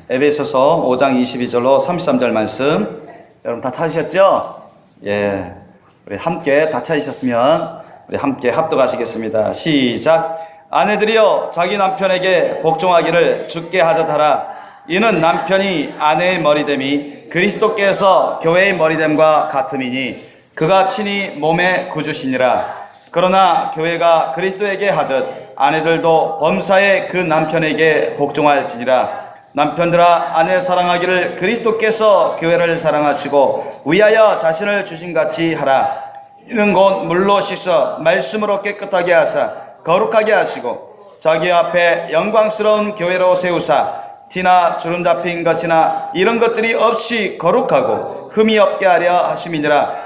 에베소서 5장 22절로 33절 말씀 여러분 다 찾으셨죠? 예, 우리 함께 다 찾으셨으면 우리 함께 합독하시겠습니다. 시작. 아내들이여 자기 남편에게 복종하기를 주께 하듯 하라. 이는 남편이 아내의 머리됨이 그리스도께서 교회의 머리됨과 같음이니 그가 친히 몸의 구주시니라. 그러나 교회가 그리스도에게 하듯 아내들도 범사에 그 남편에게 복종할지니라. 남편들아 아내 사랑하기를 그리스도께서 교회를 사랑하시고 위하여 자신을 주신같이 하라. 이는 곧 물로 씻어 말씀으로 깨끗하게 하사 거룩하게 하시고 자기 앞에 영광스러운 교회로 세우사 티나 주름 잡힌 것이나 이런 것들이 없이 거룩하고 흠이 없게 하려 하심이니라.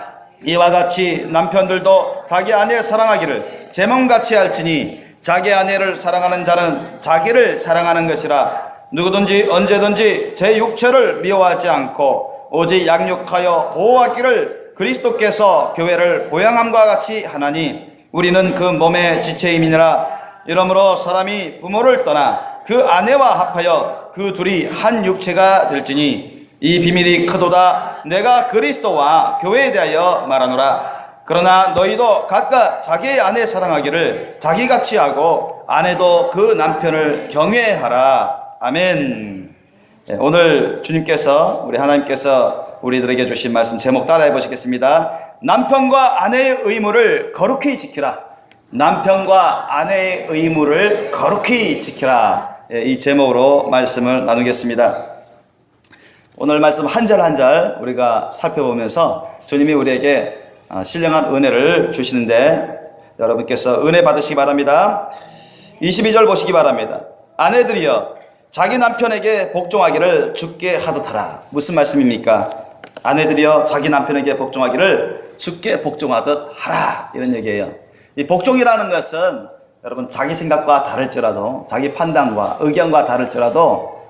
이와 같이 남편들도 자기 아내 사랑하기를 제 몸같이 할지니 자기 아내를 사랑하는 자는 자기를 사랑하는 것이라. 누구든지 언제든지 제 육체를 미워하지 않고 오직 양육하여 보호하기를 그리스도께서 교회를 보양함과 같이 하나니 우리는 그 몸의 지체임이니라. 이러므로 사람이 부모를 떠나 그 아내와 합하여 그 둘이 한 육체가 될지니 이 비밀이 크도다. 내가 그리스도와 교회에 대하여 말하노라. 그러나 너희도 각각 자기의 아내 사랑하기를 자기같이 하고 아내도 그 남편을 경외하라. 아멘. 오늘 주님께서 우리 하나님께서 우리들에게 주신 말씀 제목 따라해 보시겠습니다. 남편과 아내의 의무를 거룩히 지키라. 남편과 아내의 의무를 거룩히 지키라. 이 제목으로 말씀을 나누겠습니다. 오늘 말씀 한 절 한 절 우리가 살펴보면서 주님이 우리에게 신령한 은혜를 주시는데 여러분께서 은혜 받으시기 바랍니다. 22절 보시기 바랍니다. 아내들이여 자기 남편에게 복종하기를 주께 하듯 하라. 무슨 말씀입니까? 아내들이여 자기 남편에게 복종하기를 주께 복종하듯 하라. 이런 얘기예요. 이 복종이라는 것은 여러분 자기 생각과 다를지라도 자기 판단과 의견과 다를지라도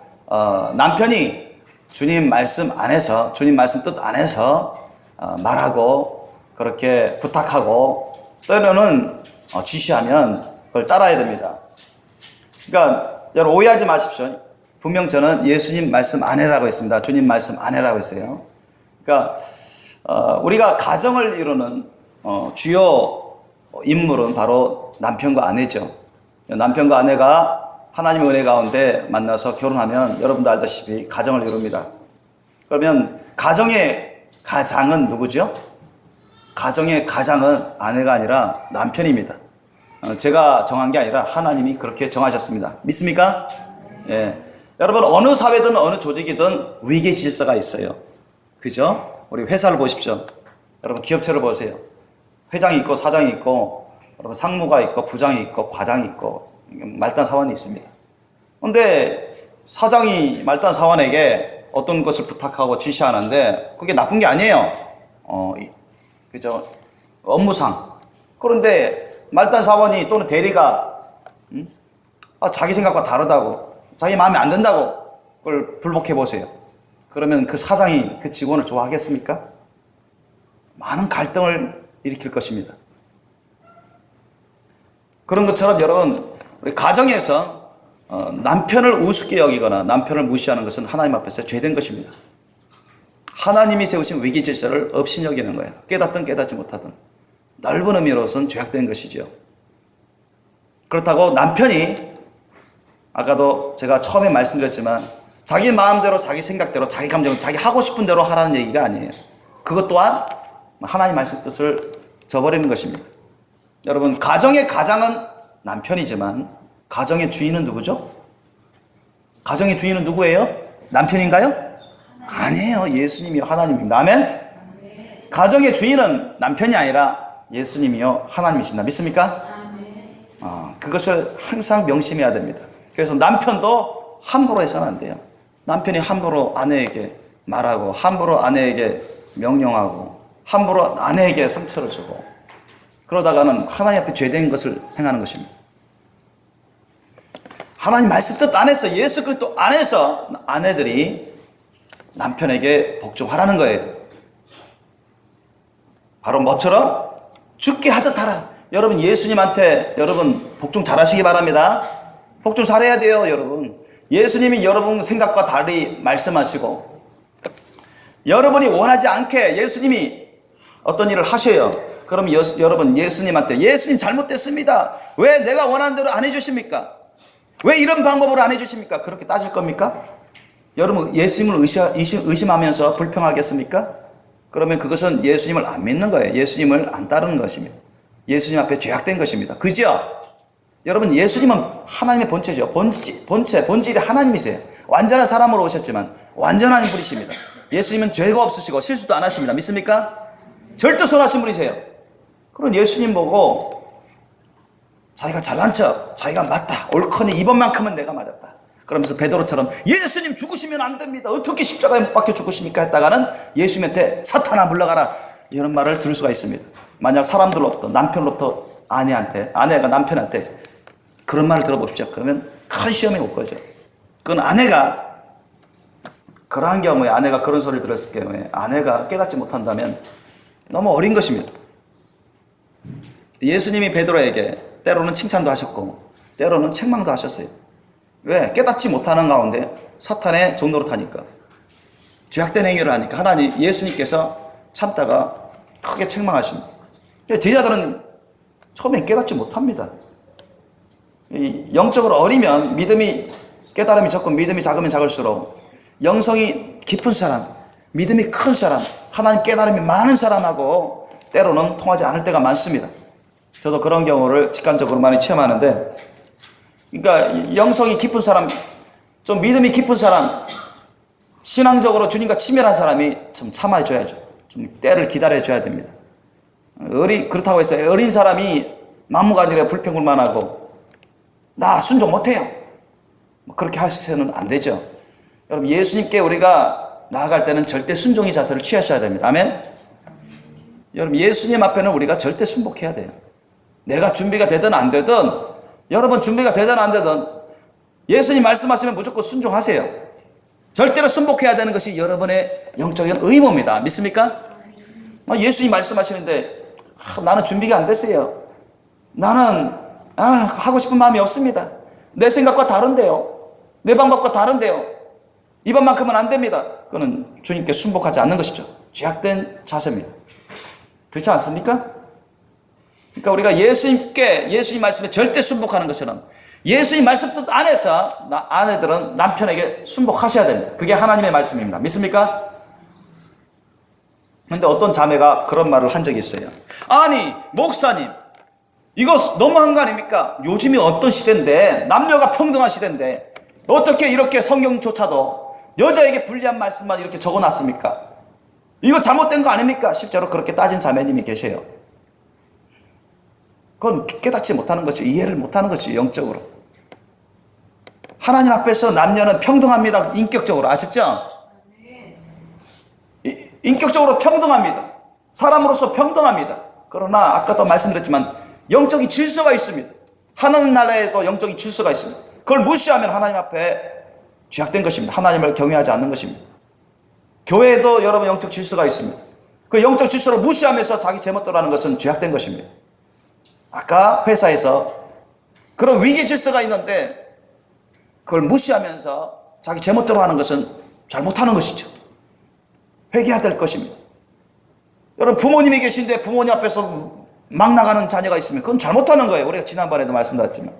남편이 주님 말씀 안에서 주님 말씀 뜻 안에서 말하고 그렇게 부탁하고 때로는 지시하면 그걸 따라야 됩니다. 그러니까 여러분 오해하지 마십시오. 분명 저는 예수님 말씀 안에라고 했습니다. 주님 말씀 안에라고 했어요. 그러니까 우리가 가정을 이루는 주요 인물은 바로 남편과 아내죠. 남편과 아내가 하나님의 은혜 가운데 만나서 결혼하면 여러분도 알다시피 가정을 이룹니다. 그러면 가정의 가장은 누구죠? 가정의 가장은 아내가 아니라 남편입니다. 제가 정한 게 아니라 하나님이 그렇게 정하셨습니다. 믿습니까? 예. 여러분 어느 사회든 어느 조직이든 위계 질서가 있어요. 그죠? 우리 회사를 보십시오. 여러분 기업체를 보세요. 회장이 있고 사장이 있고 여러분 상무가 있고 부장이 있고 과장이 있고 말단 사원이 있습니다. 그런데 사장이 말단 사원에게 어떤 것을 부탁하고 지시하는데 그게 나쁜 게 아니에요. 그죠? 업무상. 그런데 말단 사원이 또는 대리가 자기 생각과 다르다고 자기 마음에 안 든다고 그걸 불복해 보세요. 그러면 그 사장이 그 직원을 좋아하겠습니까? 많은 갈등을 일으킬 것입니다. 그런 것처럼 여러분 우리 가정에서 남편을 우습게 여기거나 남편을 무시하는 것은 하나님 앞에서 죄된 것입니다. 하나님이 세우신 위계 질서를 업신여기는 거예요. 깨닫든 깨닫지 못하든 넓은 의미로서는 죄악된 것이죠. 그렇다고 남편이 아까도 제가 처음에 말씀드렸지만 자기 마음대로 자기 생각대로 자기 감정을 자기 하고 싶은 대로 하라는 얘기가 아니에요. 그것 또한 하나님 말씀 뜻을 저버리는 것입니다. 여러분 가정의 가장은 남편이지만 가정의 주인은 누구죠? 가정의 주인은 누구예요? 남편인가요? 아니에요. 예수님이요 하나님입니다. 아멘? 가정의 주인은 남편이 아니라 예수님이요 하나님이십니다. 믿습니까? 그것을 항상 명심해야 됩니다. 그래서 남편도 함부로 해서는 안 돼요. 남편이 함부로 아내에게 말하고 함부로 아내에게 명령하고 함부로 아내에게 상처를 주고 그러다가는 하나님 앞에 죄된 것을 행하는 것입니다. 하나님 말씀 뜻 안에서 예수 그리스도 안에서 아내들이 남편에게 복종하라는 거예요. 바로 뭐처럼? 주께 하듯 하라. 여러분 예수님한테 여러분 복종 잘하시기 바랍니다. 복종 잘해야 돼요. 여러분 예수님이 여러분 생각과 달리 말씀하시고 여러분이 원하지 않게 예수님이 어떤 일을 하셔요. 그럼 여러분 예수님한테 예수님 잘못됐습니다. 왜 내가 원하는 대로 안 해주십니까? 왜 이런 방법으로 안 해주십니까? 그렇게 따질 겁니까? 여러분 예수님을 의심하면서 불평하겠습니까? 그러면 그것은 예수님을 안 믿는 거예요. 예수님을 안 따르는 것입니다. 예수님 앞에 죄악된 것입니다. 그죠? 여러분 예수님은 하나님의 본체죠. 본질이 하나님이세요. 완전한 사람으로 오셨지만 완전한 분이십니다. 예수님은 죄가 없으시고 실수도 안 하십니다. 믿습니까? 절대 선하신 분이세요. 그런 예수님 보고 자기가 잘난 척, 자기가 맞다, 옳거니 이번만큼은 내가 맞았다 그러면서 베드로처럼 예수님 죽으시면 안 됩니다. 어떻게 십자가에 못 박혀 죽으십니까? 했다가는 예수님한테 사탄아 물러가라 이런 말을 들을 수가 있습니다. 만약 사람들로부터 남편으로부터 아내가 남편한테 그런 말을 들어보십시오. 그러면 큰 시험이 올 거죠. 그건 아내가 그러한 경우에 아내가 그런 소리를 들었을 경우에 아내가 깨닫지 못한다면 너무 어린 것입니다. 예수님이 베드로에게 때로는 칭찬도 하셨고 때로는 책망도 하셨어요. 왜? 깨닫지 못하는 가운데 사탄의 종로로 타니까 죄악된 행위를 하니까 예수님께서 참다가 크게 책망하십니다. 제자들은 처음에 깨닫지 못합니다. 영적으로 어리면 깨달음이 적고 믿음이 작으면 작을수록 영성이 깊은 사람, 믿음이 큰 사람, 하나님 깨달음이 많은 사람하고 때로는 통하지 않을 때가 많습니다. 저도 그런 경우를 직관적으로 많이 체험하는데, 그러니까 영성이 깊은 사람, 좀 믿음이 깊은 사람, 신앙적으로 주님과 친밀한 사람이 좀 참아줘야죠. 좀 때를 기다려줘야 됩니다. 그렇다고 해서 어린 사람이 만무가내려 불평불만하고 나 순종 못해요 그렇게 하셔서는 안 되죠. 여러분 예수님께 우리가 나아갈 때는 절대 순종의 자세를 취하셔야 됩니다. 아멘. 여러분 예수님 앞에는 우리가 절대 순복해야 돼요. 내가 준비가 되든 안 되든, 여러분 준비가 되든 안 되든 예수님 말씀하시면 무조건 순종하세요. 절대로 순복해야 되는 것이 여러분의 영적인 의무입니다. 믿습니까? 예수님 말씀하시는데 나는 준비가 안 됐어요. 나는 하고 싶은 마음이 없습니다. 내 생각과 다른데요. 내 방법과 다른데요. 이번만큼은 안 됩니다. 그거는 주님께 순복하지 않는 것이죠. 죄악된 자세입니다. 그렇지 않습니까? 그러니까 우리가 예수님 말씀에 절대 순복하는 것처럼 예수님 말씀 뜻 안에서 아내들은 남편에게 순복하셔야 됩니다. 그게 하나님의 말씀입니다. 믿습니까? 그런데 어떤 자매가 그런 말을 한 적이 있어요. 아니 목사님 이거 너무한 거 아닙니까? 요즘이 어떤 시대인데, 남녀가 평등한 시대인데 어떻게 이렇게 성경조차도 여자에게 불리한 말씀만 이렇게 적어놨습니까? 이거 잘못된 거 아닙니까? 실제로 그렇게 따진 자매님이 계세요. 그건 깨닫지 못하는 것이, 이해를 못하는 것이 영적으로. 하나님 앞에서 남녀는 평등합니다. 인격적으로. 아셨죠? 인격적으로 평등합니다. 사람으로서 평등합니다. 그러나 아까도 말씀드렸지만 영적인 질서가 있습니다. 하나님 나라에도 영적인 질서가 있습니다. 그걸 무시하면 하나님 앞에 죄악된 것입니다. 하나님을 경외하지 않는 것입니다. 교회에도 여러분 영적 질서가 있습니다. 그 영적 질서를 무시하면서 자기 제멋대로 하는 것은 죄악된 것입니다. 아까 회사에서 그런 위기 질서가 있는데 그걸 무시하면서 자기 제멋대로 하는 것은 잘못하는 것이죠. 회개해야 될 것입니다. 여러분 부모님이 계신데 부모님 앞에서 막 나가는 자녀가 있으면 그건 잘못하는 거예요. 우리가 지난번에도 말씀드렸지만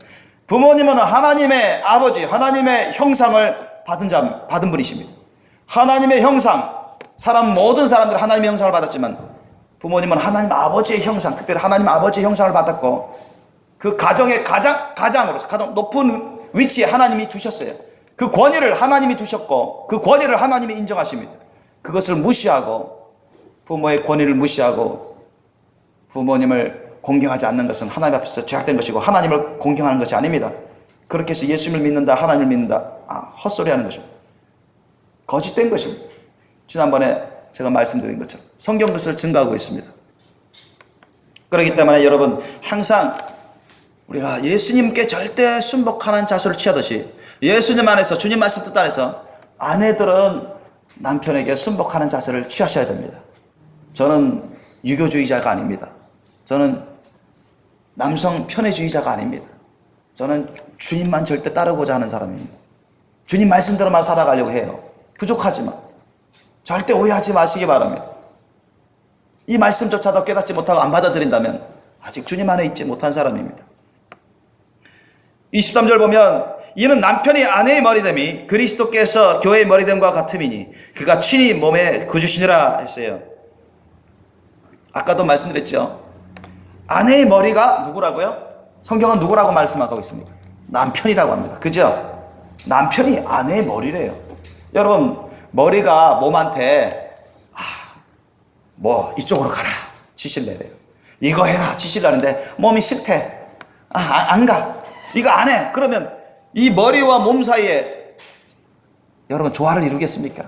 부모님은 하나님의 아버지, 하나님의 형상을 받은 분이십니다. 하나님의 형상, 모든 사람들이 하나님의 형상을 받았지만 부모님은 하나님 아버지의 형상, 특별히 하나님 아버지의 형상을 받았고 그 가정의 가장으로서 가장 높은 위치에 하나님이 두셨어요. 그 권위를 하나님이 두셨고 그 권위를 하나님이 인정하십니다. 그것을 무시하고 부모의 권위를 무시하고 부모님을 공경하지 않는 것은 하나님 앞에서 죄악된 것이고 하나님을 공경하는 것이 아닙니다. 그렇게 해서 예수님을 믿는다, 하나님을 믿는다, 헛소리하는 것입니다. 거짓된 것입니다. 지난번에 제가 말씀드린 것처럼 성경 글을 증거하고 있습니다. 그렇기 때문에 여러분 항상 우리가 예수님께 절대 순복하는 자세를 취하듯이 예수님 안에서 주님 말씀 뜻 안에서 아내들은 남편에게 순복하는 자세를 취하셔야 됩니다. 저는 유교주의자가 아닙니다. 저는 남성 편애주의자가 아닙니다. 저는 주님만 절대 따르고자 하는 사람입니다. 주님 말씀대로만 살아가려고 해요. 부족하지만 절대 오해하지 마시기 바랍니다. 이 말씀조차도 깨닫지 못하고 안 받아들인다면 아직 주님 안에 있지 못한 사람입니다. 23절 보면 이는 남편이 아내의 머리됨이 그리스도께서 교회의 머리됨과 같음이니 그가 친히 몸에 거주시니라 했어요. 아까도 말씀드렸죠. 아내의 머리가 누구라고요? 성경은 누구라고 말씀하고 있습니다. 남편이라고 합니다. 그죠? 남편이 아내의 머리래요. 여러분 머리가 몸한테 뭐 이쪽으로 가라 지시를 내요. 이거 해라 지시를 하는데 몸이 싫대. 안 가. 이거 안 해. 그러면 이 머리와 몸 사이에 여러분 조화를 이루겠습니까?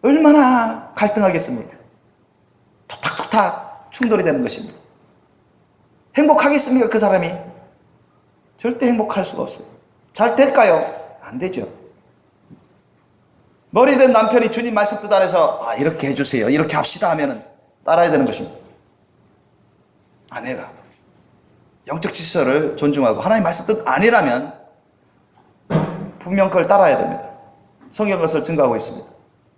얼마나 갈등하겠습니까? 톡탁톡탁 충돌이 되는 것입니다. 행복하겠습니까? 그 사람이? 절대 행복할 수가 없어요. 잘 될까요? 안 되죠. 머리된 남편이 주님 말씀 뜻 안에서 이렇게 해주세요, 이렇게 합시다 하면은 따라야 되는 것입니다. 아내가 영적 질서를 존중하고 하나님 말씀 뜻 아니라면 분명 그걸 따라야 됩니다. 성경 것을 증거하고 있습니다.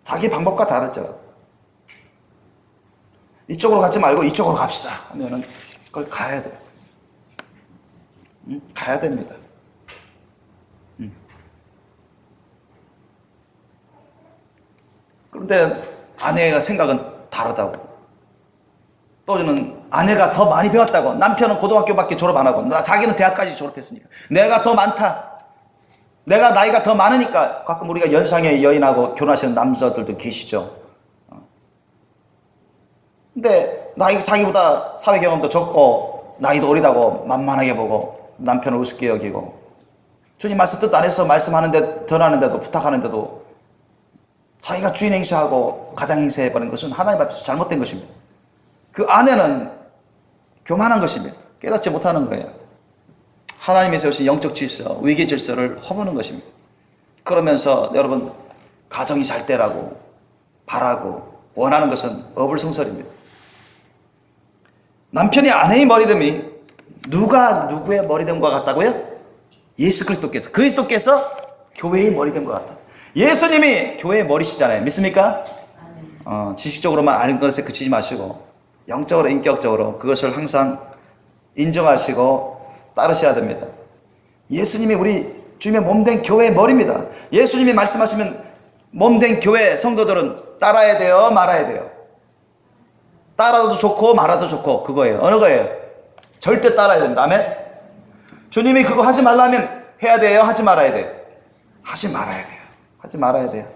자기 방법과 다르죠. 이쪽으로 가지 말고 이쪽으로 갑시다 하면은 그걸 가야 돼요. 가야 됩니다. 그런데 아내가 생각은 다르다고. 또는 아내가 더 많이 배웠다고. 남편은 고등학교밖에 졸업 안 하고 자기는 대학까지 졸업했으니까 내가 더 많다. 내가 나이가 더 많으니까. 가끔 우리가 연상의 여인하고 결혼하시는 남자들도 계시죠. 근데 나이가 자기보다 사회 경험도 적고 나이도 어리다고 만만하게 보고 남편을 우습게 여기고 주님 말씀 뜻 안 해서 말씀하는데 전하는데도 부탁하는데도 자기가 주인 행세하고 가장 행세해버린 것은 하나님 앞에서 잘못된 것입니다. 그 아내는 교만한 것입니다. 깨닫지 못하는 거예요. 하나님이 세우신 영적 질서, 위계 질서를 허무는 것입니다. 그러면서 여러분 가정이 잘 되라고 바라고 원하는 것은 어불성설입니다. 남편이 아내의 머리됨이 누가 누구의 머리됨과 같다고요? 예수 그리스도께서 교회의 머리됨과 같다. 예수님이 교회의 머리시잖아요. 믿습니까? 지식적으로만 아는 것에 그치지 마시고 영적으로 인격적으로 그것을 항상 인정하시고 따르셔야 됩니다. 예수님이 우리 주님의 몸된 교회의 머리입니다. 예수님이 말씀하시면 몸된 교회 성도들은 따라야 돼요, 말아야 돼요? 따라도 좋고 말아도 좋고 그거예요. 어느 거예요? 절대 따라야 된다. 아멘? 주님이 그거 하지 말라면 해야 돼요, 하지 말아야 돼요? 하지 말아야 돼요. 하지 말아야 돼요.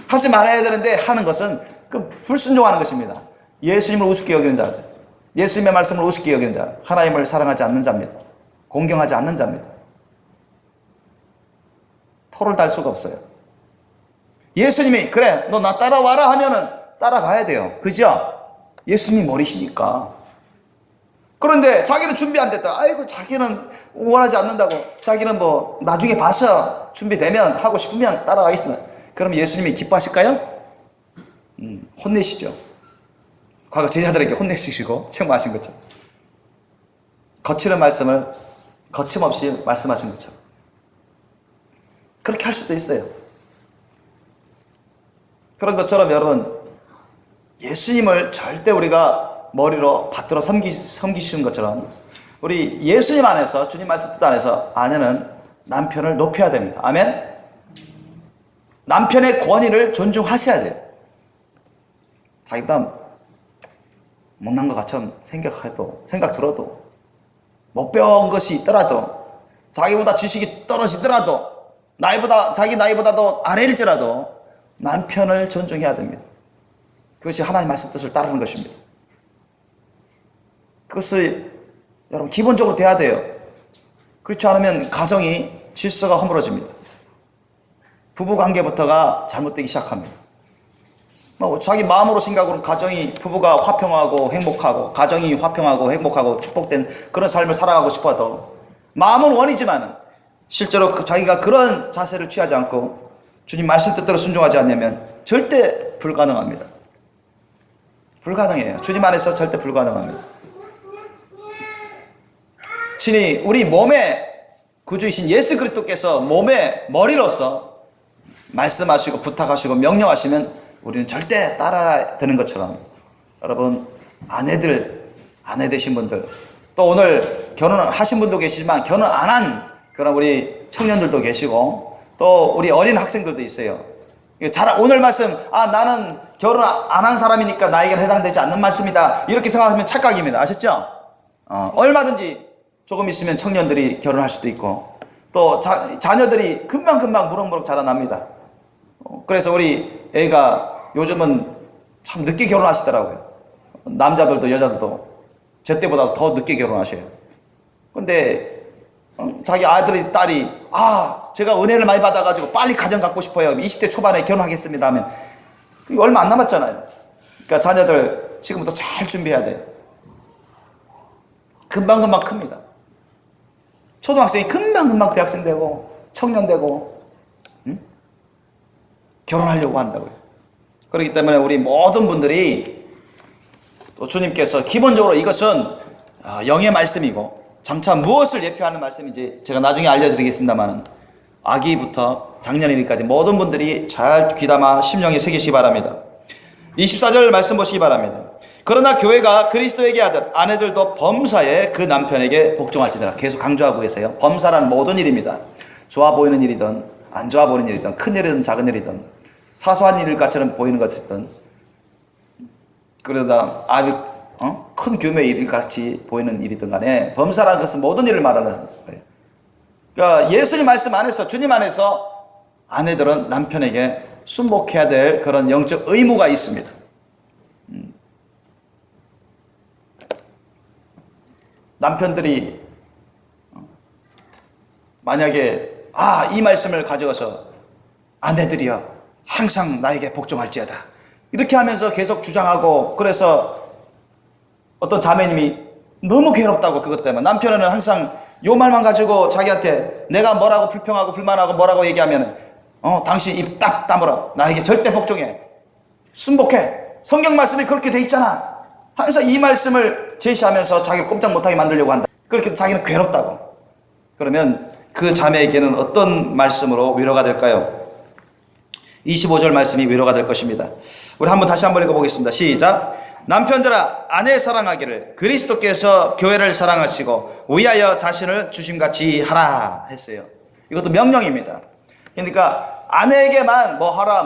하지 말아야 되는데 하는 것은 그 불순종하는 것입니다. 예수님을 우습게 여기는 자들, 예수님의 말씀을 우습게 여기는 자, 하나님을 사랑하지 않는 자입니다. 공경하지 않는 자입니다. 토를 달 수가 없어요. 예수님이 그래 너 나 따라와라 하면은 따라가야 돼요. 그죠? 예수님이 머리시니까. 그런데 자기는 준비 안 됐다. 아이고 자기는 원하지 않는다고. 자기는 뭐 나중에 봐서 준비되면 하고 싶으면 따라가겠습니다. 그럼 예수님이 기뻐하실까요? 혼내시죠. 과거 제자들에게 혼내시고 책망하신 것처럼. 거칠은 말씀을 거침없이 말씀하신 것처럼. 그렇게 할 수도 있어요. 그런 것처럼 여러분 예수님을 절대 우리가 머리로 받들어 섬기시는 것처럼 우리 예수님 안에서 주님 말씀 뜻 안에서 아내는 남편을 높여야 됩니다. 아멘? 남편의 권위를 존중하셔야 돼요. 자기보다 못난 것 같처럼 생각 들어도 못 배운 것이 있더라도 자기보다 지식이 떨어지더라도 자기 나이보다도 아래일지라도 남편을 존중해야 됩니다. 그것이 하나님의 말씀 뜻을 따르는 것입니다. 그것이 여러분 기본적으로 돼야 돼요. 그렇지 않으면 가정이 질서가 허물어집니다. 부부관계부터가 잘못되기 시작합니다. 자기 마음으로 생각으로 부부가 화평하고 행복하고 가정이 화평하고 행복하고 축복된 그런 삶을 살아가고 싶어도 마음은 원이지만 실제로 자기가 그런 자세를 취하지 않고 주님 말씀 뜻대로 순종하지 않으면 절대 불가능합니다. 불가능해요. 주님 안에서 절대 불가능합니다. 친히 우리 몸에 구주이신 예수 그리스도께서 몸의 머리로서 말씀하시고 부탁하시고 명령하시면 우리는 절대 따라야 되는 것처럼, 여러분 아내 되신 분들, 또 오늘 결혼하신 분도 계시지만 결혼 안 한 그런 우리 청년들도 계시고, 또 우리 어린 학생들도 있어요. 오늘 말씀, 나는 결혼 안 한 사람이니까 나에게는 해당되지 않는 말씀이다, 이렇게 생각하면 착각입니다. 아셨죠? 얼마든지 조금 있으면 청년들이 결혼할 수도 있고, 또 자녀들이 금방금방 무럭무럭 자라납니다. 그래서 우리 애가 요즘은 참 늦게 결혼하시더라고요. 남자들도 여자들도 제 때보다 더 늦게 결혼하셔요. 근데 자기 아들이, 딸이 제가 은혜를 많이 받아가지고 빨리 가정 갖고 싶어요, 20대 초반에 결혼하겠습니다 하면 얼마 안 남았잖아요. 그러니까 자녀들 지금부터 잘 준비해야 돼요. 금방금방 큽니다. 초등학생이 금방금방 대학생 되고 청년 되고 결혼하려고 한다고요. 그렇기 때문에 우리 모든 분들이, 또 주님께서 기본적으로 이것은 영의 말씀이고, 장차 무엇을 예표하는 말씀인지 제가 나중에 알려드리겠습니다만, 아기부터 작년이니까지 모든 분들이 잘 귀담아 심령에 새기시기 바랍니다. 24절 말씀 보시기 바랍니다. 그러나 교회가 그리스도에게 하듯 아내들도 범사에 그 남편에게 복종할지니라. 계속 강조하고 계세요. 범사란 모든 일입니다. 좋아 보이는 일이든 안 좋아 보이는 일이든, 큰 일이든 작은 일이든, 사소한 일같처럼 보이는 것이든, 그러다 아주 큰 규모의 일같이 보이는 일이든 간에 범사라는 것은 모든 일을 말하는 거예요. 그러니까 예수님 말씀 안에서, 주님 안에서 아내들은 남편에게 순복해야 될 그런 영적 의무가 있습니다. 남편들이 만약에 이 말씀을 가져와서 아내들이여 항상 나에게 복종할지어다 이렇게 하면서 계속 주장하고, 그래서 어떤 자매님이 너무 괴롭다고, 그것 때문에 남편은 항상 요 말만 가지고 자기한테 내가 뭐라고 불평하고 불만하고 뭐라고 얘기하면 당신 입 딱 다물어, 나에게 절대 복종해, 순복해, 성경 말씀이 그렇게 돼 있잖아, 항상 이 말씀을 제시하면서 자기를 꼼짝 못하게 만들려고 한다. 그렇게 자기는 괴롭다고. 그러면 그 자매에게는 어떤 말씀으로 위로가 될까요? 25절 말씀이 위로가 될 것입니다. 우리 다시 한번 읽어보겠습니다. 시작. 남편들아 아내 사랑하기를 그리스도께서 교회를 사랑하시고 위하여 자신을 주심같이 하라 했어요. 이것도 명령입니다. 그러니까 아내에게만 뭐 하라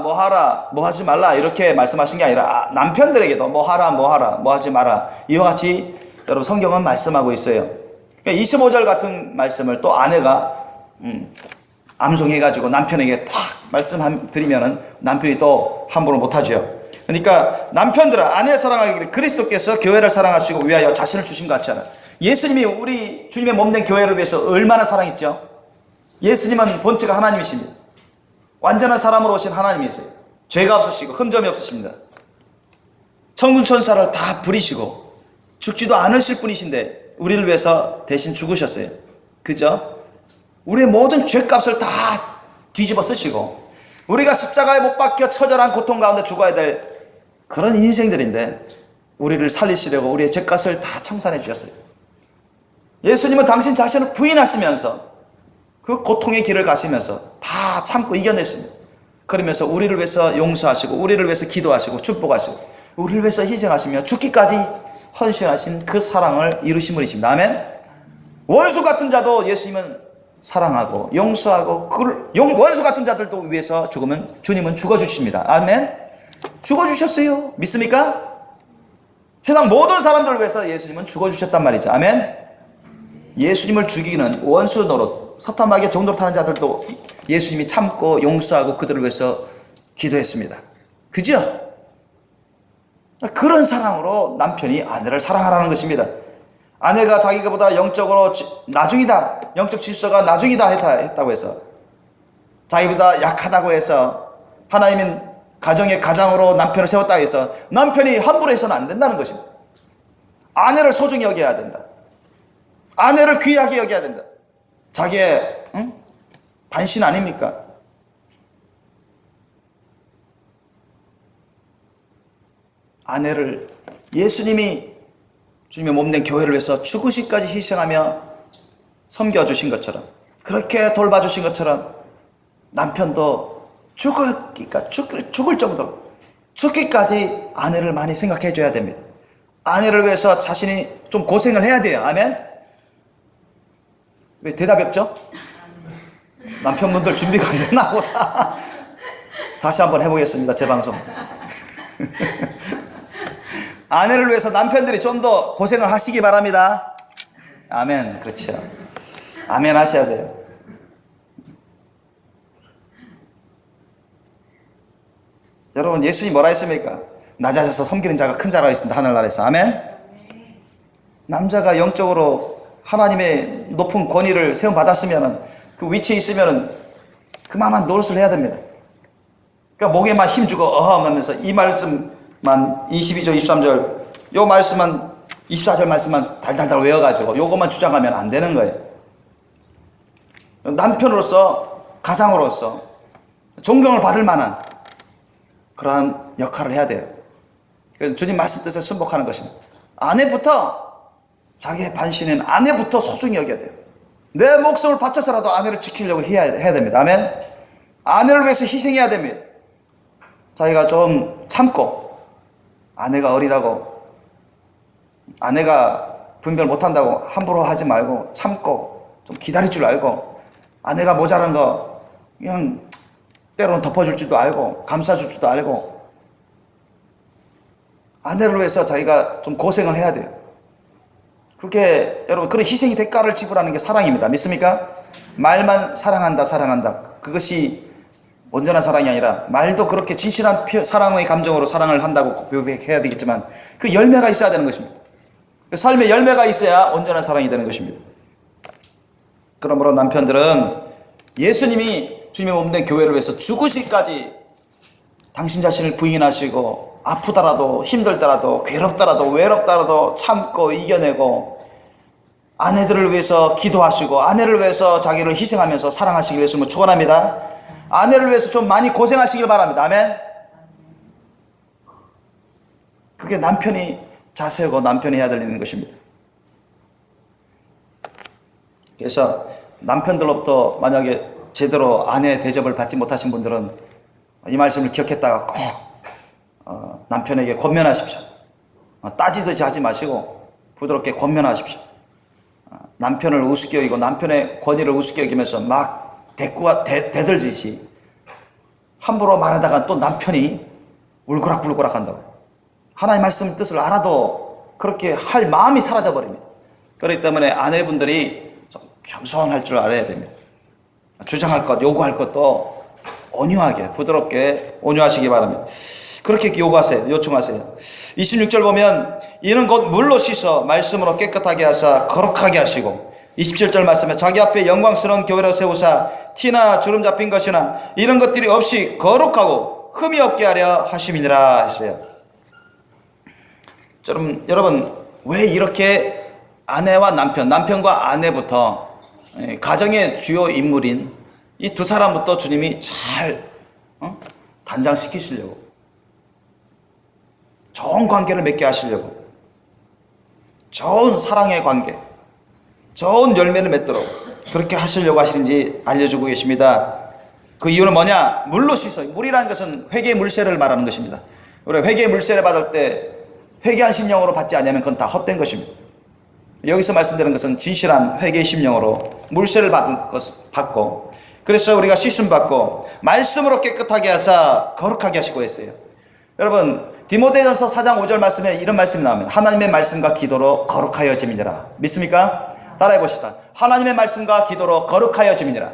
뭐 하지 말라 이렇게 말씀하신 게 아니라 남편들에게도 뭐 하라 뭐 하지 마라, 이와 같이 여러분 성경은 말씀하고 있어요. 그러니까 25절 같은 말씀을 또 아내가 암송해가지고 남편에게 딱 말씀드리면은 남편이 또 함부로 못하죠. 그러니까 남편들아 아내 사랑하기를 그리스도께서 교회를 사랑하시고 위하여 자신을 주심같이 하라. 예수님이 우리 주님의 몸된 교회를 위해서 얼마나 사랑했죠. 예수님은 본체가 하나님이십니다. 완전한 사람으로 오신 하나님이세요. 죄가 없으시고 흠점이 없으십니다. 천군 천사를 다 부리시고 죽지도 않으실 분이신데 우리를 위해서 대신 죽으셨어요. 그죠? 우리의 모든 죄값을 다 뒤집어 쓰시고 우리가 십자가에 못 박혀 처절한 고통 가운데 죽어야 될 그런 인생들인데 우리를 살리시려고 우리의 죄값을 다 청산해 주셨어요. 예수님은 당신 자신을 부인하시면서 그 고통의 길을 가시면서 다 참고 이겨냈습니다. 그러면서 우리를 위해서 용서하시고 우리를 위해서 기도하시고 축복하시고 우리를 위해서 희생하시며 죽기까지 헌신하신 그 사랑을 이루신 분이십니다. 아멘. 원수 같은 자도 예수님은 사랑하고 용서하고 원수 같은 자들도 위해서 죽으면 주님은 죽어주십니다. 아멘. 죽어주셨어요. 믿습니까? 세상 모든 사람들을 위해서 예수님은 죽어주셨단 말이죠. 아멘. 예수님을 죽이는 원수 노릇, 사탄마귀의 종노릇 하는 자들도 예수님이 참고 용서하고 그들을 위해서 기도했습니다. 그죠? 그런 사랑으로 남편이 아내를 사랑하라는 것입니다. 아내가 자기보다 영적으로 나중이다, 영적 질서가 나중이다 했다고 해서 자기보다 약하다고 해서 하나님은 가정의 가장으로 남편을 세웠다고 해서 남편이 함부로 해서는 안 된다는 것입니다. 아내를 소중히 여겨야 된다. 아내를 귀하게 여겨야 된다. 자기의 반신 아닙니까? 아내를 예수님이 주님의 몸된 교회를 위해서 죽으시까지 희생하며 섬겨주신 것처럼 그렇게 돌봐주신 것처럼 남편도 죽을 정도로 죽기까지 아내를 많이 생각해 줘야 됩니다. 아내를 위해서 자신이 좀 고생을 해야 돼요. 아멘? 왜 대답이 없죠? 남편분들 준비가 안 되나 보다. 다시 한번 해보겠습니다. 제 방송. 아내를 위해서 남편들이 좀 더 고생을 하시기 바랍니다. 아멘. 그렇죠. 아멘 하셔야 돼요. 여러분, 예수님 뭐라 했습니까? 낮아져서 섬기는 자가 큰 자라가 있습니다. 하늘나라에서. 아멘. 남자가 영적으로 하나님의 높은 권위를 세움 받았으면 그 위치에 있으면 그만한 노릇을 해야 됩니다. 그러니까 목에만 힘주고 하면서 이 말씀만 22절 23절 요 말씀만 24절 말씀만 달달달 외워가지고 요것만 주장하면 안 되는 거예요. 남편으로서 가장으로서 존경을 받을 만한 그러한 역할을 해야 돼요. 그래서 주님 말씀 뜻에 순복하는 것입니다. 아내부터 자기의 반신인 아내부터 소중히 여겨야 돼요. 내 목숨을 바쳐서라도 아내를 지키려고 해야 됩니다. 아멘. 아내를 위해서 희생해야 됩니다. 자기가 좀 참고 아내가 어리다고 아내가 분별 못한다고 함부로 하지 말고 참고 좀 기다릴 줄 알고 아내가 모자란 거 그냥 때로는 덮어줄 줄도 알고 감싸줄 줄도 알고 아내를 위해서 자기가 좀 고생을 해야 돼요. 그게 여러분 그런 희생의 대가를 지불하는 게 사랑입니다. 믿습니까? 말만 사랑한다 그것이 온전한 사랑이 아니라 말도 그렇게 진실한 사랑의 감정으로 사랑을 한다고 고백해야 되겠지만 그 열매가 있어야 되는 것입니다. 삶의 열매가 있어야 온전한 사랑이 되는 것입니다. 그러므로 남편들은 예수님이 주님의 몸된 교회를 위해서 죽으시기까지 당신 자신을 부인하시고 아프더라도 힘들더라도 괴롭더라도 외롭더라도 참고 이겨내고 아내들을 위해서 기도하시고 아내를 위해서 자기를 희생하면서 사랑하시길 위해서 축원합니다. 아내를 위해서 좀 많이 고생하시길 바랍니다. 아멘. 그게 남편이 자세고 남편이 해야 될 일인 것입니다. 그래서 남편들로부터 만약에 제대로 아내의 대접을 받지 못하신 분들은 이 말씀을 기억했다가 꼭 남편에게 권면하십시오. 따지듯이 하지 마시고 부드럽게 권면하십시오. 남편을 우습게 여기고 남편의 권위를 우습게 여기면서 막 대들듯이 함부로 말하다가 또 남편이 울그락불그락 한다고. 하나님의 말씀 뜻을 알아도 그렇게 할 마음이 사라져 버립니다. 그렇기 때문에 아내분들이 좀 겸손할 줄 알아야 됩니다. 주장할 것, 요구할 것도 온유하게, 부드럽게 온유하시기 바랍니다. 그렇게 요구하세요. 요청하세요. 26절 보면 이는 곧 물로 씻어 말씀으로 깨끗하게 하사 거룩하게 하시고 27절 말씀에 자기 앞에 영광스러운 교회를 세우사 티나 주름 잡힌 것이나 이런 것들이 없이 거룩하고 흠이 없게 하려 하심이니라 했어요. 여러분 왜 이렇게 아내와 남편과 아내부터 가정의 주요 인물인 이 두 사람부터 주님이 잘 단장시키시려고 좋은 관계를 맺게 하시려고 좋은 사랑의 관계 좋은 열매를 맺도록 그렇게 하시려고 하시는지 알려주고 계십니다. 그 이유는 뭐냐? 물로 씻어. 물이라는 것은 회개의 물세를 말하는 것입니다. 우리가 회개의 물세를 받을 때 회개한 심령으로 받지 않으면 그건 다 헛된 것입니다. 여기서 말씀드리는 것은 진실한 회개의 심령으로 물세를 받고 그래서 우리가 씻음 받고 말씀으로 깨끗하게 하사 거룩하게 하시고 했어요. 여러분 디모데전서 4장 5절 말씀에 이런 말씀이 나옵니다. 하나님의 말씀과 기도로 거룩하여짐이니라. 믿습니까? 따라해 봅시다. 하나님의 말씀과 기도로 거룩하여짐이니라.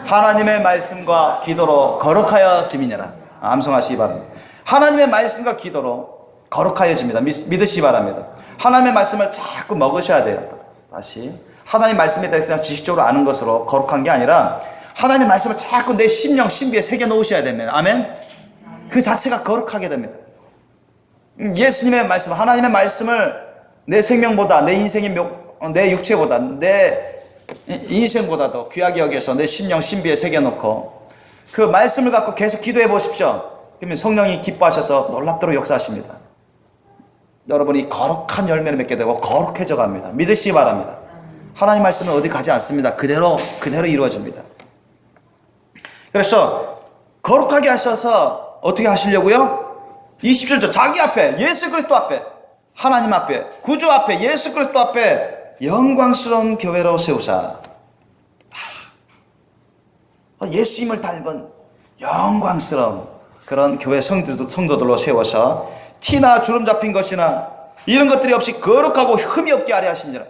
하나님의 말씀과 기도로 거룩하여짐이니라. 암송하시기 바랍니다. 하나님의 말씀과 기도로 거룩하여집니다. 믿으시기 바랍니다. 하나님의 말씀을 자꾸 먹으셔야 돼요. 다시 하나님의 말씀에 대해서 지식적으로 아는 것으로 거룩한 게 아니라 하나님의 말씀을 자꾸 내 심령 신비에 새겨 놓으셔야 됩니다. 아멘. 그 자체가 거룩하게 됩니다. 예수님의 말씀, 하나님의 말씀을 내 생명보다 내 인생의 내 육체보다 내 인생보다도 귀하게 여겨서 내 심령 신비에 새겨놓고 그 말씀을 갖고 계속 기도해 보십시오. 그러면 성령이 기뻐하셔서 놀랍도록 역사하십니다. 여러분이 거룩한 열매를 맺게 되고 거룩해져 갑니다. 믿으시기 바랍니다. 하나님 말씀은 어디 가지 않습니다. 그대로 이루어집니다. 그래서 거룩하게 하셔서 어떻게 하시려고요? 27절 자기 앞에, 예수 그리스도 앞에, 하나님 앞에, 구주 앞에, 예수 그리스도 앞에 영광스러운 교회로 세우사. 예수님을 닮은 영광스러운 그런 교회 성도들로 세워서 티나 주름 잡힌 것이나 이런 것들이 없이 거룩하고 흠이 없게 하려 하십니다.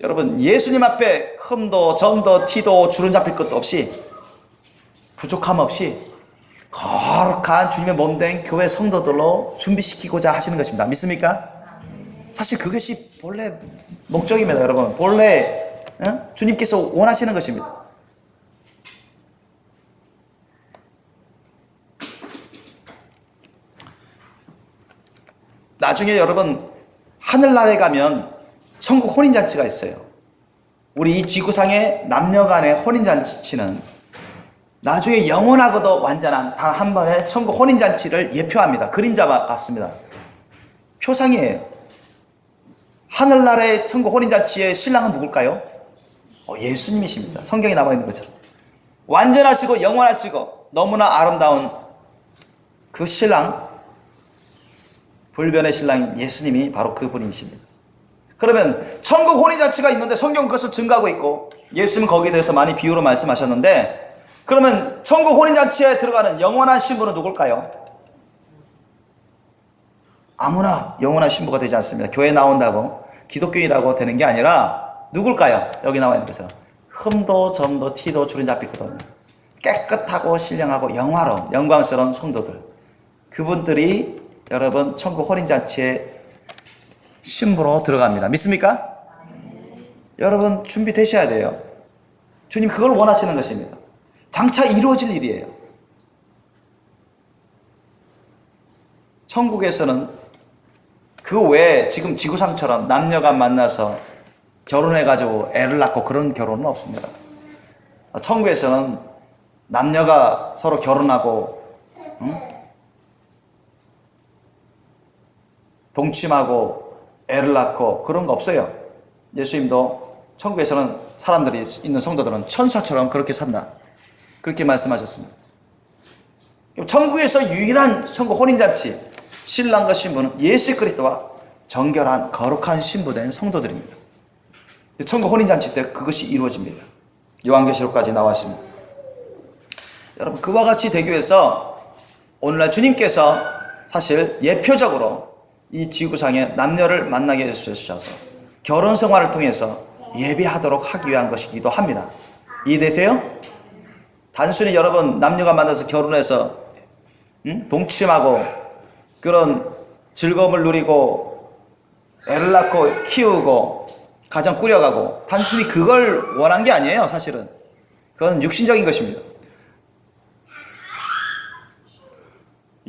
여러분, 예수님 앞에 흠도 점도 티도 주름 잡힐 것도 없이, 부족함 없이 거룩한 주님의 몸된 교회 성도들로 준비시키고자 하시는 것입니다. 믿습니까? 사실 그것이 본래 목적입니다. 여러분, 본래 주님께서 원하시는 것입니다. 나중에 여러분, 하늘나라에 가면 천국 혼인잔치가 있어요. 우리 이 지구상의 남녀 간의 혼인잔치는 나중에 영원하고도 완전한 단 한 번의 천국 혼인잔치를 예표합니다. 그림자와 같습니다. 표상이에요. 하늘나라의 천국 혼인잔치의 신랑은 누굴까요? 예수님이십니다. 성경에 나와 있는 것처럼 완전하시고 영원하시고 너무나 아름다운 그 신랑, 불변의 신랑인 예수님이 바로 그분이십니다. 그러면 천국 혼인잔치가 있는데 성경은 그것을 증가하고 있고 예수님은 거기에 대해서 많이 비유로 말씀하셨는데, 그러면 천국 혼인잔치에 들어가는 영원한 신부는 누굴까요? 아무나 영원한 신부가 되지 않습니다. 교회 나온다고 기독교인이라고 되는 게 아니라 누굴까요? 여기 나와 있는 것은 흠도 점도 티도 주름 잡힐 것 없는 깨끗하고 신령하고 영화로운 영광스러운 성도들, 그분들이 여러분 천국 혼인잔치에 신부로 들어갑니다. 믿습니까? 여러분 준비되셔야 돼요. 주님 그걸 원하시는 것입니다. 장차 이루어질 일이에요. 천국에서는 그 외에 지금 지구상처럼 남녀가 만나서 결혼해가지고 애를 낳고 그런 결혼은 없습니다. 천국에서는 남녀가 서로 결혼하고 동침하고 애를 낳고 그런 거 없어요. 예수님도 천국에서는 사람들이 있는 성도들은 천사처럼 그렇게 산다, 그렇게 말씀하셨습니다. 천국에서 유일한 천국 혼인잔치, 신랑과 신부는 예수 그리스도와 정결한 거룩한 신부된 성도들입니다. 천국 혼인잔치 때 그것이 이루어집니다. 요한계시록까지 나왔습니다. 여러분 그와 같이 되기 위해서 오늘날 주님께서 사실 예표적으로 이 지구상에 남녀를 만나게 해주셔서 결혼 생활을 통해서 예배하도록 하기 위한 것이기도 합니다. 이해되세요? 단순히 여러분 남녀가 만나서 결혼해서 동침하고 그런 즐거움을 누리고 애를 낳고 키우고 가정 꾸려가고 단순히 그걸 원한 게 아니에요. 사실은 그건 육신적인 것입니다.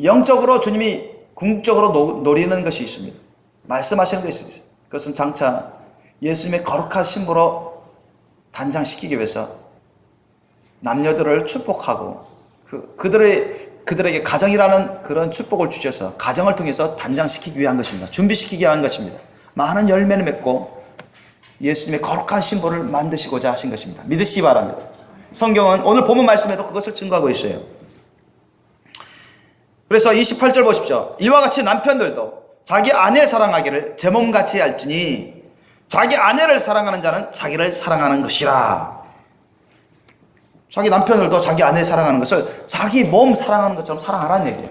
영적으로 주님이 궁극적으로 노리는 것이 있습니다. 말씀하시는 것이 있습니다. 그것은 장차 예수님의 거룩한 신부로 단장시키기 위해서 남녀들을 축복하고 그들에게 가정이라는 그런 축복을 주셔서 가정을 통해서 단장시키기 위한 것입니다. 준비시키기 위한 것입니다. 많은 열매를 맺고 예수님의 거룩한 신부를 만드시고자 하신 것입니다. 믿으시기 바랍니다. 성경은 오늘 본문 말씀에도 그것을 증거하고 있어요. 그래서 28절 보십시오. 이와 같이 남편들도 자기 아내 사랑하기를 제 몸같이 알지니 자기 아내를 사랑하는 자는 자기를 사랑하는 것이라. 자기 남편들도 자기 아내 사랑하는 것을 자기 몸 사랑하는 것처럼 사랑하라는 얘기예요.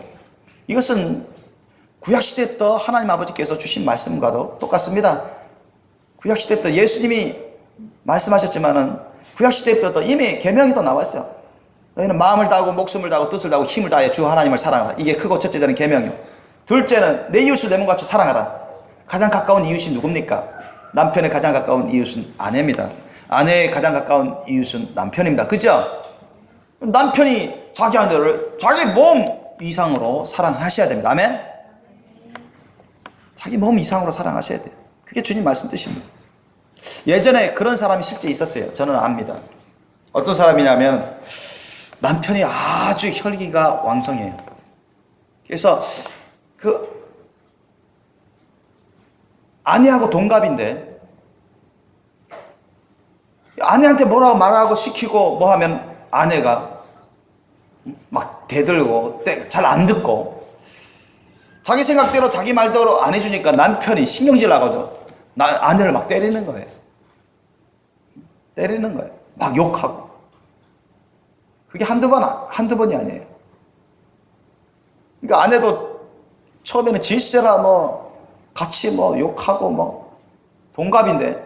이것은 구약시대 때 하나님 아버지께서 주신 말씀과도 똑같습니다. 구약시대 때 예수님이 말씀하셨지만은 구약시대 때도 이미 계명이 또 나왔어요. 너희는 마음을 다하고 목숨을 다하고 뜻을 다하고 힘을 다하여 주 하나님을 사랑하라. 이게 크고 첫째 되는 계명이요. 둘째는 내 이웃을 내 몸같이 사랑하라. 가장 가까운 이웃이 누굽니까? 남편의 가장 가까운 이웃은 아내입니다. 아내의 가장 가까운 이웃은 남편입니다. 그죠? 남편이 자기 아내를 자기 몸 이상으로 사랑하셔야 됩니다. 아멘? 자기 몸 이상으로 사랑하셔야 돼요. 그게 주님 말씀 뜻입니다. 예전에 그런 사람이 실제 있었어요. 저는 압니다. 어떤 사람이냐면 남편이 아주 혈기가 왕성해요. 그래서 그 아내하고 동갑인데 아내한테 뭐라고 말하고 시키고 뭐 하면 아내가 막 대들고 잘 안 듣고 자기 생각대로 자기 말대로 안 해주니까 남편이 신경질 나거든. 아내를 막 때리는 거예요. 때리는 거예요. 막 욕하고. 그게 한두 번이 아니에요. 그러니까 아내도 처음에는 질세라 뭐 같이 뭐 욕하고 뭐 동갑인데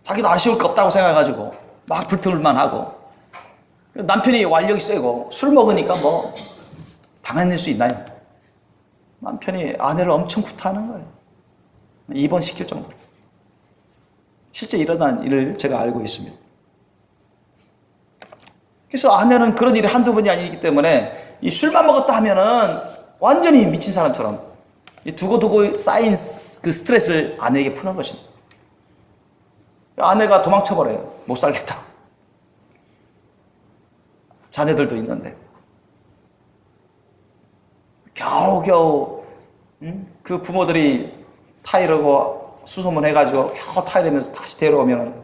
자기도 아쉬울 거 없다고 생각해가지고 막 불평을만 하고 남편이 완력이 세고 술 먹으니까 뭐 당해낼 수 있나요? 남편이 아내를 엄청 구타하는 거예요. 입원시킬 정도로. 실제 일어난 일을 제가 알고 있습니다. 그래서 아내는 그런 일이 한두 번이 아니기 때문에 이 술만 먹었다 하면은 완전히 미친 사람처럼 이 두고두고 쌓인 그 스트레스를 아내에게 푸는 것입니다. 아내가 도망쳐버려요. 못 살겠다. 자녀들도 있는데 겨우겨우 그 부모들이 타이르고 수소문 해가지고 겨우 타이르면서 다시 데려오면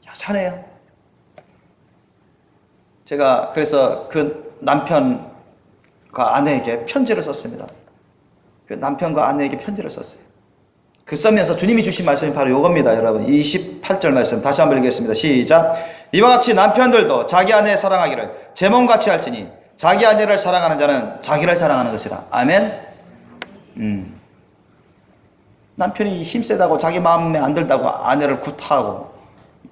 여전해요. 제가 그래서 그 남편과 아내에게 편지를 썼습니다. 그 남편과 아내에게 편지를 썼어요. 그 쓰면서 주님이 주신 말씀이 바로 이겁니다. 여러분 28절 말씀 다시 한번 읽겠습니다. 시작. 이와 같이 남편들도 자기 아내 사랑하기를 제 몸같이 할지니 자기 아내를 사랑하는 자는 자기를 사랑하는 것이라. 아멘. 남편이 힘세다고 자기 마음에 안 들다고 아내를 구타하고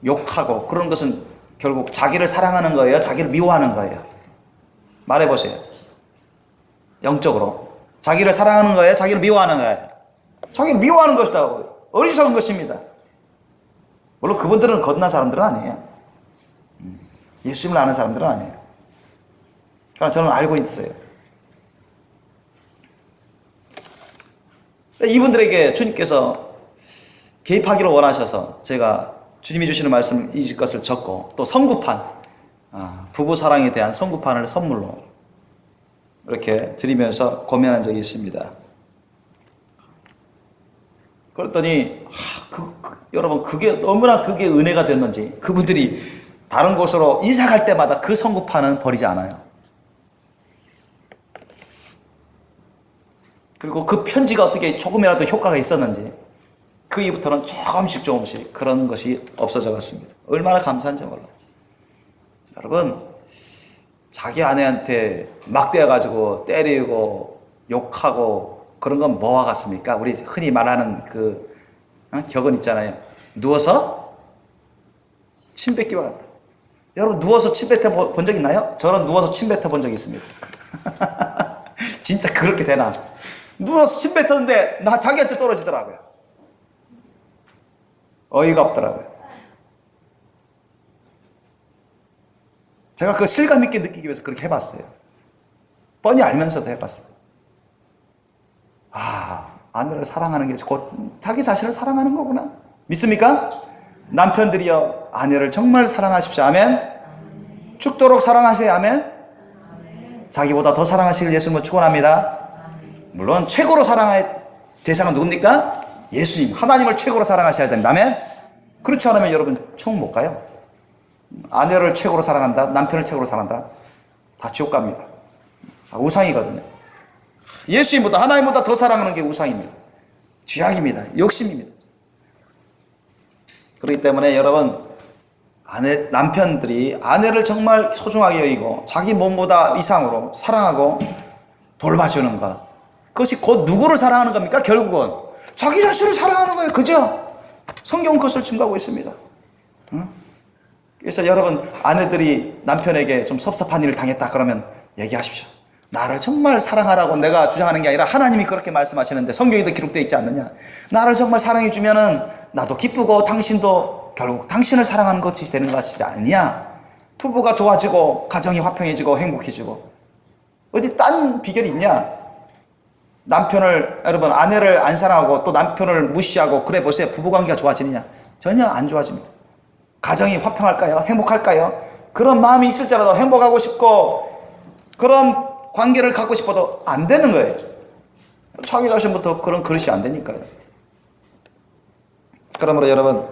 욕하고 그런 것은 결국 자기를 사랑하는 거예요? 자기를 미워하는 거예요? 말해보세요. 영적으로 자기를 사랑하는 거예요? 자기를 미워하는 거예요? 자기를 미워하는 것이다. 어리석은 것입니다. 물론 그분들은 거듭난 사람들은 아니에요. 예수님을 아는 사람들은 아니에요. 그러나 저는 알고 있어요. 이분들에게 주님께서 개입하기를 원하셔서 제가 주님이 주시는 말씀 이 것을 적고 또 선구판, 부부 사랑에 대한 선구판을 선물로 이렇게 드리면서 고민한 적이 있습니다. 그랬더니 여러분 너무나 그게 은혜가 됐는지 그분들이 다른 곳으로 이사 갈 때마다 그 선구판은 버리지 않아요. 그리고 그 편지가 어떻게 조금이라도 효과가 있었는지 그 이후부터는 조금씩 그런 것이 없어져 갔습니다. 얼마나 감사한지 몰라요. 여러분 자기 아내한테 막대어가지고 때리고 욕하고 그런 건 뭐와 같습니까? 우리 흔히 말하는 그 격언 있잖아요. 누워서 침 뱉기와 같다. 여러분 누워서 침 뱉어 본 적 있나요? 저는 누워서 침 뱉어 본 적이 있습니다. 진짜 그렇게 되나? 누워서 침 뱉었는데 나 자기한테 떨어지더라고요. 어이가 없더라고요. 제가 그 실감 있게 느끼기 위해서 그렇게 해봤어요. 뻔히 알면서도 해봤어요. 아내를 사랑하는 게 곧 자기 자신을 사랑하는 거구나. 믿습니까? 남편들이여 아내를 정말 사랑하십시오. 아멘. 죽도록 사랑하세요. 아멘. 자기보다 더 사랑하시길 예수님을 축원합니다. 물론 최고로 사랑할 대상은 누굽니까? 예수님, 하나님을 최고로 사랑하셔야 됩니다. 아멘. 그렇지 않으면 여러분 천국 못 가요. 아내를 최고로 사랑한다, 남편을 최고로 사랑한다, 다 지옥 갑니다. 우상이거든요. 예수님보다 하나님보다 더 사랑하는 게 우상입니다. 죄악입니다. 욕심입니다. 그렇기 때문에 여러분 남편들이 아내를 정말 소중하게 여기고 자기 몸보다 이상으로 사랑하고 돌봐주는 것, 그것이 곧 누구를 사랑하는 겁니까? 결국은 자기 자신을 사랑하는 거예요. 그죠? 성경은 그것을 증거하고 있습니다. 그래서 여러분 아내들이 남편에게 좀 섭섭한 일을 당했다 그러면 얘기하십시오. 나를 정말 사랑하라고 내가 주장하는 게 아니라 하나님이 그렇게 말씀하시는데 성경에도 기록되어 있지 않느냐. 나를 정말 사랑해 주면은 나도 기쁘고 당신도 결국 당신을 사랑하는 것이 되는 것이 아니냐. 부부가 좋아지고 가정이 화평해지고 행복해지고 어디 딴 비결이 있냐. 여러분 아내를 안 사랑하고 또 남편을 무시하고 그래 보세요. 부부관계가 좋아지느냐. 전혀 안 좋아집니다. 가정이 화평할까요? 행복할까요? 그런 마음이 있을지라도 행복하고 싶고 그런 관계를 갖고 싶어도 안 되는 거예요. 자기 자신부터 그런 그릇이 안 되니까요. 그러므로 여러분,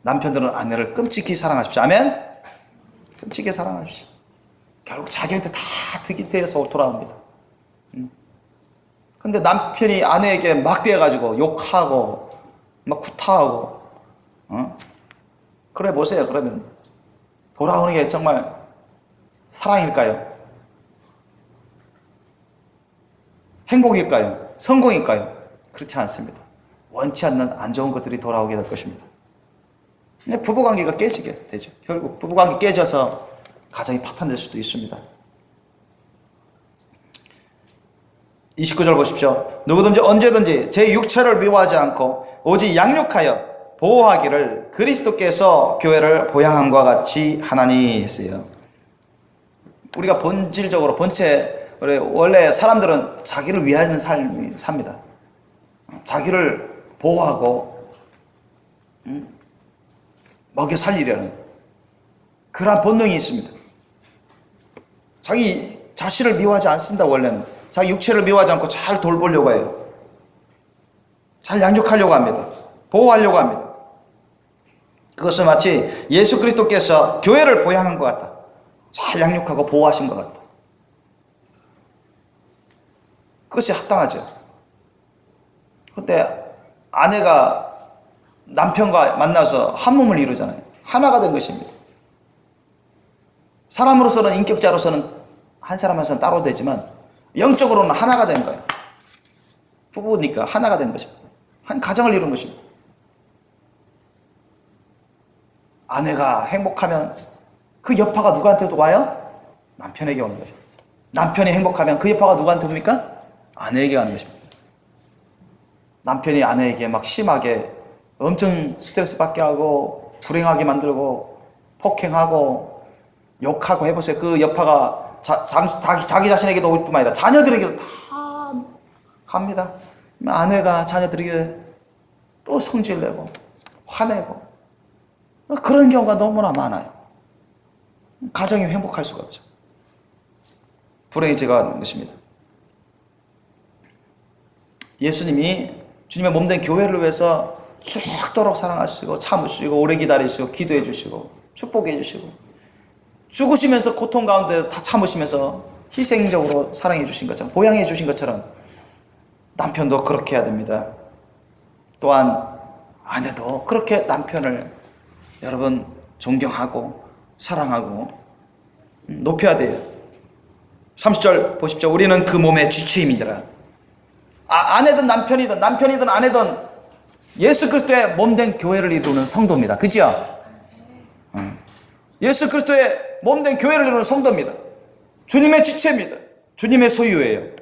남편들은 아내를 끔찍히 사랑하십시오. 아멘? 끔찍히 사랑하십시오. 결국 자기한테 다 득이 되어서 돌아옵니다. 근데 남편이 아내에게 막 대어가지고 욕하고 막 구타하고 그래 보세요. 그러면 돌아오는 게 정말 사랑일까요? 행복일까요? 성공일까요? 그렇지 않습니다. 원치 않는 안 좋은 것들이 돌아오게 될 것입니다. 부부관계가 깨지게 되죠. 결국 부부관계 깨져서 가정이 파탄될 수도 있습니다. 29절 보십시오. 누구든지 언제든지 제 육체를 미워하지 않고 오직 양육하여 보호하기를 그리스도께서 교회를 보양함과 같이 하나니 했어요. 우리가 본질적으로 원래 사람들은 자기를 위하는 삶을 삽니다. 자기를 보호하고 먹여 살리려는 그러한 본능이 있습니다. 자기 자신을 미워하지 않습니다. 원래는 자기 육체를 미워하지 않고 잘 돌보려고 해요. 잘 양육하려고 합니다. 보호하려고 합니다. 그것은 마치 예수 그리스도께서 교회를 보양한 것 같다. 잘 양육하고 보호하신 것 같다. 그것이 합당하죠. 그때 아내가 남편과 만나서 한 몸을 이루잖아요. 하나가 된 것입니다. 사람으로서는, 인격자로서는 한 사람에서는 따로 되지만 영적으로는 하나가 된 거예요. 부부니까 하나가 된 것입니다. 한 가정을 이룬 것입니다. 아내가 행복하면 그 여파가 누구한테도 와요? 남편에게 오는 것입니다. 남편이 행복하면 그 여파가 누구한테 옵니까? 아내에게 가는 것입니다. 남편이 아내에게 막 심하게 엄청 스트레스 받게 하고 불행하게 만들고 폭행하고 욕하고 해보세요. 그 여파가 자기 자신에게도 올 뿐만 아니라 자녀들에게도 다 갑니다. 아내가 자녀들에게 또 성질내고 화내고 그런 경우가 너무나 많아요. 가정이 행복할 수가 없죠. 불행이 제거하는 것입니다. 예수님이 주님의 몸된 교회를 위해서 죽도록 사랑하시고 참으시고 오래 기다리시고 기도해 주시고 축복해 주시고 죽으시면서 고통 가운데 다 참으시면서 희생적으로 사랑해 주신 것처럼 보양해 주신 것처럼 남편도 그렇게 해야 됩니다. 또한 아내도 그렇게 남편을 여러분 존경하고 사랑하고 높여야 돼요. 30절 보십시오. 우리는 그 몸의 주체임이니라. 아내든 남편이든 아내든 예수 그리스도의 몸된 교회를 이루는 성도입니다. 그죠? 예수 그리스도의 몸된 교회를 이루는 성도입니다. 주님의 지체입니다. 주님의 소유예요.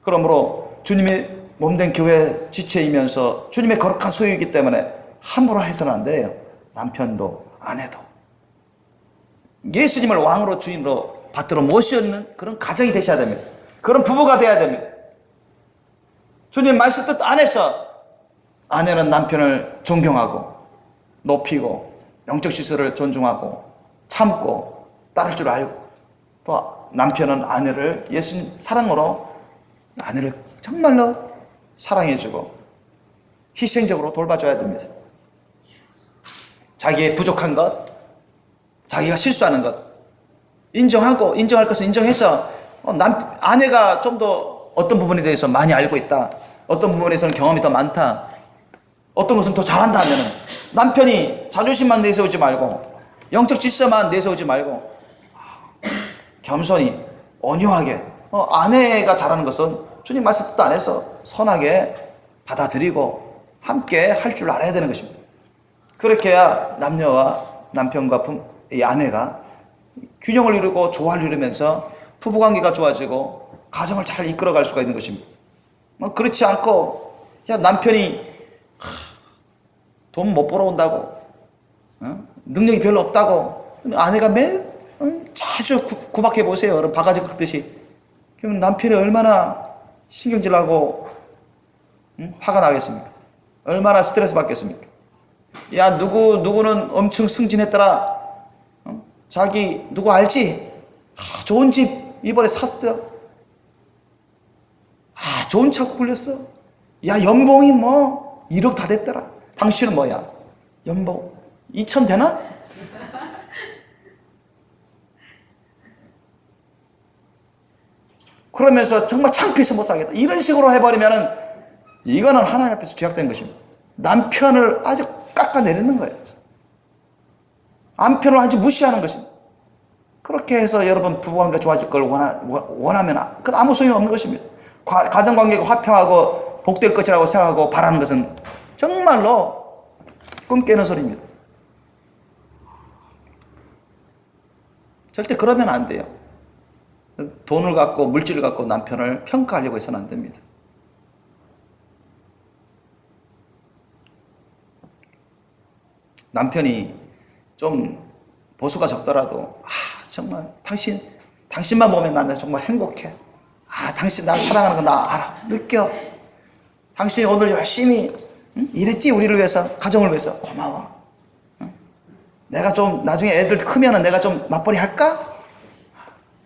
그러므로 주님의 몸된 교회 지체이면서 주님의 거룩한 소유이기 때문에 함부로 해서는 안 돼요. 남편도 아내도 예수님을 왕으로 주인으로 받들어 모시는 그런 가정이 되셔야 됩니다. 그런 부부가 되어야 됩니다. 주님 말씀 뜻 안에서 아내는 남편을 존경하고 높이고 영적 시설을 존중하고 참고 따를 줄 알고 또 남편은 아내를 예수님 사랑으로 아내를 정말로 사랑해주고 희생적으로 돌봐줘야 됩니다. 자기의 부족한 것, 자기가 실수하는 것 인정하고 인정할 것은 인정해서 아내가 좀 더 어떤 부분에 대해서 많이 알고 있다, 어떤 부분에서는 경험이 더 많다, 어떤 것은 더 잘한다 하면 남편이 자존심만 내세우지 말고 영적 질서만 내세우지 말고 겸손히 온유하게 아내가 잘하는 것은 주님 말씀 뜻 안에서 선하게 받아들이고 함께 할 줄 알아야 되는 것입니다. 그렇게 해야 남편과 이 아내가 균형을 이루고 조화를 이루면서 부부관계가 좋아지고 가정을 잘 이끌어갈 수가 있는 것입니다. 그렇지 않고 남편이 돈 못 벌어온다고 능력이 별로 없다고 아내가 매일 자주 구박해 보세요. 여러분 바가지 긁듯이. 그러면 남편이 얼마나 신경질나고 화가 나겠습니까? 얼마나 스트레스 받겠습니까? 야 누구는 엄청 승진했더라. 자기 누구 알지? 좋은 집 이번에 샀어. 좋은 차 굴렸어. 야 연봉이 1억 다 됐더라. 당신은 뭐야? 연봉 2천 되나? 그러면서 정말 창피해서 못 살겠다. 이런 식으로 해버리면은 이거는 하나님 앞에서 죄악된 것입니다. 남편을 아주 깎아내리는 거예요. 남편을 아주 무시하는 것입니다. 그렇게 해서 여러분 부부관계 좋아질 걸 원하면 그건 아무 소용이 없는 것입니다. 가정관계가 화평하고 복될 것이라고 생각하고 바라는 것은 정말로 꿈 깨는 소리입니다. 절대 그러면 안 돼요. 돈을 갖고 물질을 갖고 남편을 평가하려고 해서는 안 됩니다. 남편이 좀 보수가 적더라도 정말 당신만 보면 나는 정말 행복해. 당신 날 사랑하는 거 나 알아. 느껴. 당신이 오늘 열심히 일했지 우리를 위해서, 가정을 위해서. 고마워. 내가 좀 나중에 애들 크면은 내가 좀 맞벌이 할까?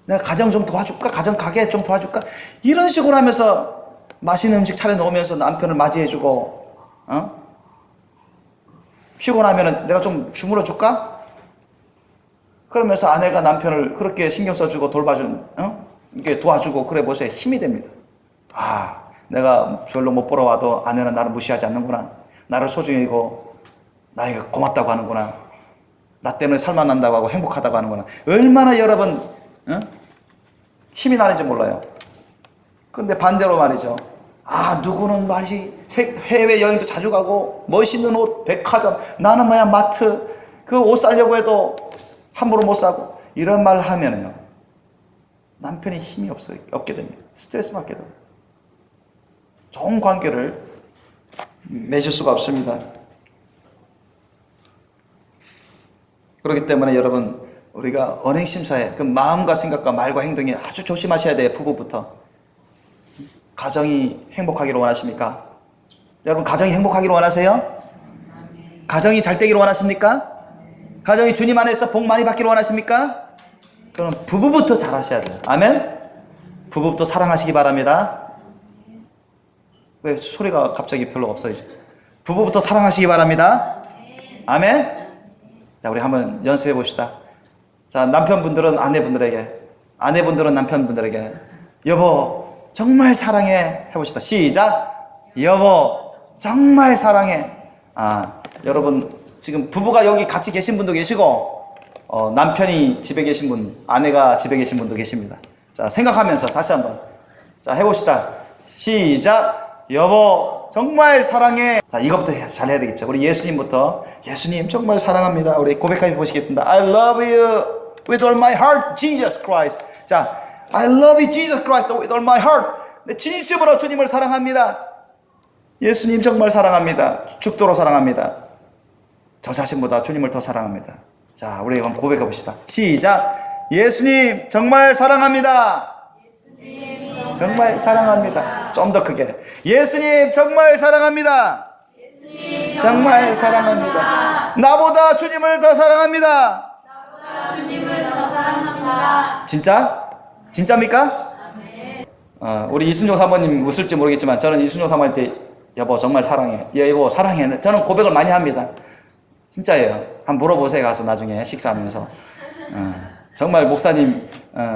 내가 가정 좀 도와줄까? 가정 가게 좀 도와줄까? 이런 식으로 하면서 맛있는 음식 차려놓으면서 남편을 맞이해주고, 피곤하면은 내가 좀 주물러 줄까? 그러면서 아내가 남편을 그렇게 신경 써주고 이렇게 도와주고 그래 보세요. 힘이 됩니다. 내가 별로 못 보러 와도 아내는 나를 무시하지 않는구나. 나를 소중히 여기고 나에게 고맙다고 하는구나. 나 때문에 살만난다고 하고 행복하다고 하는구나. 얼마나 여러분 힘이 나는지 몰라요. 근데 반대로 말이죠. 누구는 해외여행도 자주 가고 멋있는 옷, 백화점, 나는 뭐야 마트, 그 옷 사려고 해도 함부로 못 사고, 이런 말을 하면요 남편이 힘이 없게 됩니다. 스트레스 받게 됩니다. 좋은 관계를 맺을 수가 없습니다. 그렇기 때문에 여러분, 우리가 언행심사에 그 마음과 생각과 말과 행동이 아주 조심하셔야 돼요. 부부부터. 가정이 행복하기를 원하십니까? 여러분, 가정이 행복하기를 원하세요? 가정이 잘 되기를 원하십니까? 가정이 주님 안에서 복 많이 받기를 원하십니까? 그럼 부부부터 잘 하셔야 돼요. 아멘? 부부부터 사랑하시기 바랍니다. 왜 소리가 갑자기 별로 없어요? 부부부터 사랑하시기 바랍니다. 아멘? 자, 우리 한번 연습해 봅시다. 자, 남편분들은 아내분들에게, 아내분들은 남편분들에게, 여보 정말 사랑해 해봅시다. 시작. 여보 정말 사랑해. 여러분 지금 부부가 여기 같이 계신 분도 계시고, 남편이 집에 계신 분, 아내가 집에 계신 분도 계십니다. 자, 생각하면서 다시 한번 자 해봅시다. 시작. 여보 정말 사랑해. 자, 이것부터 잘 해야 되겠죠. 우리 예수님부터. 예수님 정말 사랑합니다. 우리 고백해 보시겠습니다. I love you with all my heart, Jesus Christ. 자, I love you, Jesus Christ, with all my heart. 내 진심으로 주님을 사랑합니다. 예수님 정말 사랑합니다. 죽도록 사랑합니다. 저 자신보다 주님을 더 사랑합니다. 자, 우리 한번 고백해 봅시다. 시작. 예수님 정말 사랑합니다. 예수님 정말 사랑합니다. 좀 더 크게. 예수님 정말 사랑합니다. 예수님 정말 사랑합니다. 나보다 주님을 더 사랑합니다. 나보다 주님을 더 사랑합니다. 진짜? 진짜입니까? 우리 이순종 사모님 웃을지 모르겠지만 저는 이순종 사모님한테 여보 정말 사랑해. 여보 사랑해. 저는 고백을 많이 합니다. 진짜예요. 한번 물어보세요. 가서 나중에 식사하면서. 정말 목사님,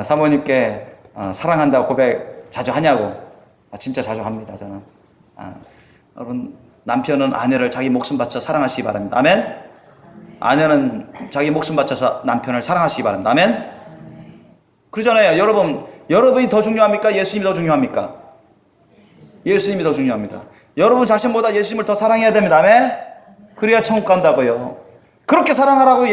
사모님께 사랑한다고 고백 자주 하냐고. 진짜 자주 합니다. 저는. 여러분, 남편은 아내를 자기 목숨 바쳐 사랑하시기 바랍니다. 아멘? 아내는 자기 목숨 바쳐서 남편을 사랑하시기 바랍니다. 아멘? 그러잖아요. 여러분이 더 중요합니까? 예수님이 더 중요합니까? 예수님이 더 중요합니다. 여러분 자신보다 예수님을 더 사랑해야 됩니다. 아멘? 그래야 천국 간다고요. 그렇게 사랑하라고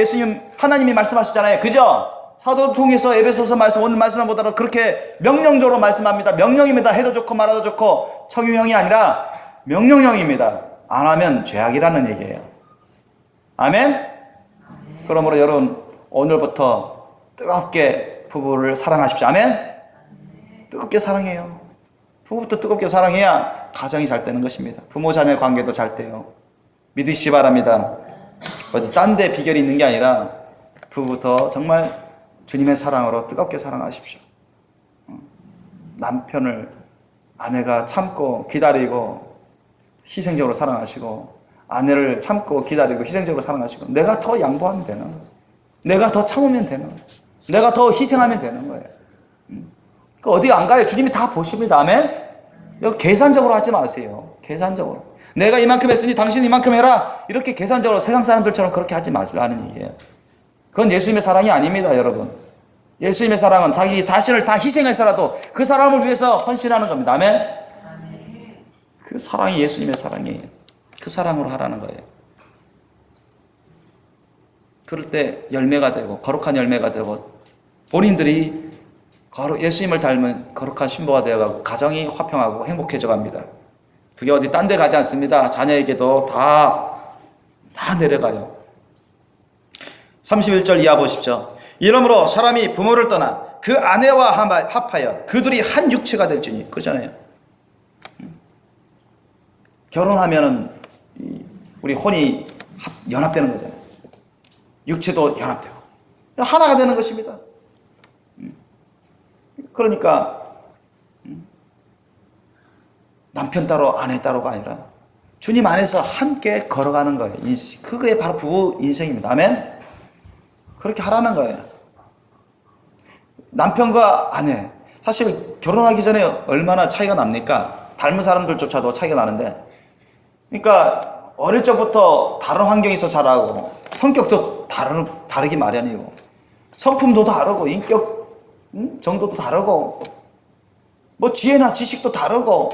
하나님이 말씀하시잖아요. 그죠? 사도를 통해서 에베소서 말씀, 오늘 말씀보다도 그렇게 명령적으로 말씀합니다. 명령입니다. 해도 좋고 말아도 좋고 청유형이 아니라 명령형입니다. 안 하면 죄악이라는 얘기예요. 아멘? 그러므로 여러분 오늘부터 뜨겁게 부부를 사랑하십시오. 아멘? 뜨겁게 사랑해요. 부부부터 뜨겁게 사랑해야 가정이 잘 되는 것입니다. 부모 자녀 관계도 잘 돼요. 믿으시기 바랍니다. 어디 딴 데 비결이 있는 게 아니라 부부부터 정말 주님의 사랑으로 뜨겁게 사랑하십시오. 남편을 아내가 참고 기다리고 희생적으로 사랑하시고 아내를 참고 기다리고 희생적으로 사랑하시고 내가 더 양보하면 되는 거예요. 내가 더 참으면 되는 거예요. 내가 더 희생하면 되는 거예요. 그 어디 안 가요. 주님이 다 보십니다. 아멘? 계산적으로 하지 마세요. 계산적으로. 내가 이만큼 했으니 당신 이만큼 해라. 이렇게 계산적으로 세상 사람들처럼 그렇게 하지 마시라는 얘기예요. 그건 예수님의 사랑이 아닙니다, 여러분. 예수님의 사랑은 자기 자신을 다 희생해서라도 그 사람을 위해서 헌신하는 겁니다. 아멘? 그 사랑이 예수님의 사랑이에요. 그 사랑으로 하라는 거예요. 그럴 때 열매가 되고 거룩한 열매가 되고 본인들이 예수님을 닮은 거룩한 신부가 되어가고 가정이 화평하고 행복해져 갑니다. 그게 어디 딴 데 가지 않습니다. 자녀에게도 다 내려가요. 31절 이하 보십시오. 이러므로 사람이 부모를 떠나 그 아내와 합하여 그들이 한 육체가 될지니. 그러잖아요. 결혼하면은 우리 혼이 연합되는 거잖아요. 육체도 연합되고 하나가 되는 것입니다. 그러니까 남편 따로 아내 따로가 아니라 주님 안에서 함께 걸어가는 거예요. 그게 바로 부부 인생입니다. 아멘? 그렇게 하라는 거예요. 남편과 아내, 사실 결혼하기 전에 얼마나 차이가 납니까? 닮은 사람들조차도 차이가 나는데, 그러니까 어릴 적부터 다른 환경에서 자라고 성격도 다르기 마련이고 성품도 다르고 인격 정도도 다르고 뭐 지혜나 지식도 다르고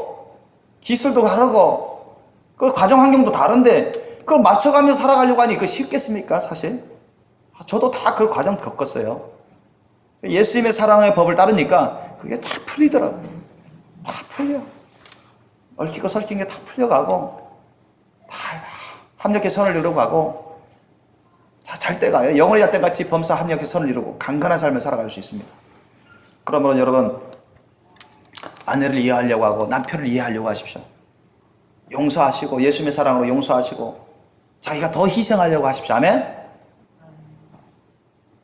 기술도 다르고 그 가정 환경도 다른데 그걸 맞춰가며 살아가려고 하니 그 쉽겠습니까? 사실 저도 다 그 과정 겪었어요. 예수님의 사랑의 법을 따르니까 그게 다 풀리더라고요. 다 풀려. 얽히고 설킨 게 다 풀려가고 다 합력의 선을 이루고 가고 다 잘 돼가요. 영원히 잣대 같이 범사 합력의 선을 이루고 강건한 삶을 살아갈 수 있습니다. 그러므로 여러분 아내를 이해하려고 하고 남편을 이해하려고 하십시오. 용서하시고 예수님의 사랑으로 용서하시고 자기가 더 희생하려고 하십시오. 아멘?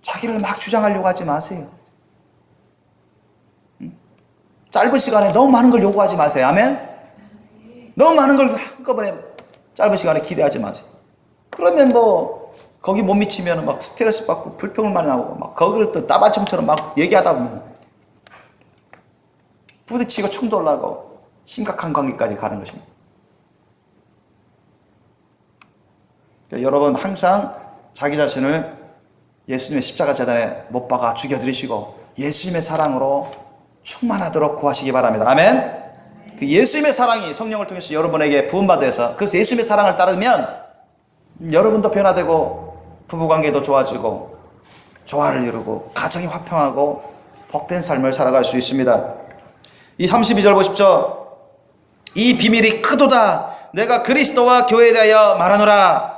자기를 막 주장하려고 하지 마세요. 짧은 시간에 너무 많은 걸 요구하지 마세요. 아멘? 너무 많은 걸 한꺼번에 짧은 시간에 기대하지 마세요. 그러면 뭐 거기 못 미치면 막 스트레스 받고 불평을 많이 나오고 막 거기를 또 따발총처럼 막 얘기하다 보면 부딪히고 충돌 나고 심각한 관계까지 가는 것입니다. 여러분 항상 자기 자신을 예수님의 십자가 재단에 못 박아 죽여드리시고 예수님의 사랑으로 충만하도록 구하시기 바랍니다. 아멘? 그 예수님의 사랑이 성령을 통해서 여러분에게 부음받아서 그래서 예수님의 사랑을 따르면 여러분도 변화되고 부부관계도 좋아지고 조화를 이루고 가정이 화평하고 복된 삶을 살아갈 수 있습니다. 이 32절 보십시오. 이 비밀이 크도다. 내가 그리스도와 교회에 대하여 말하노라.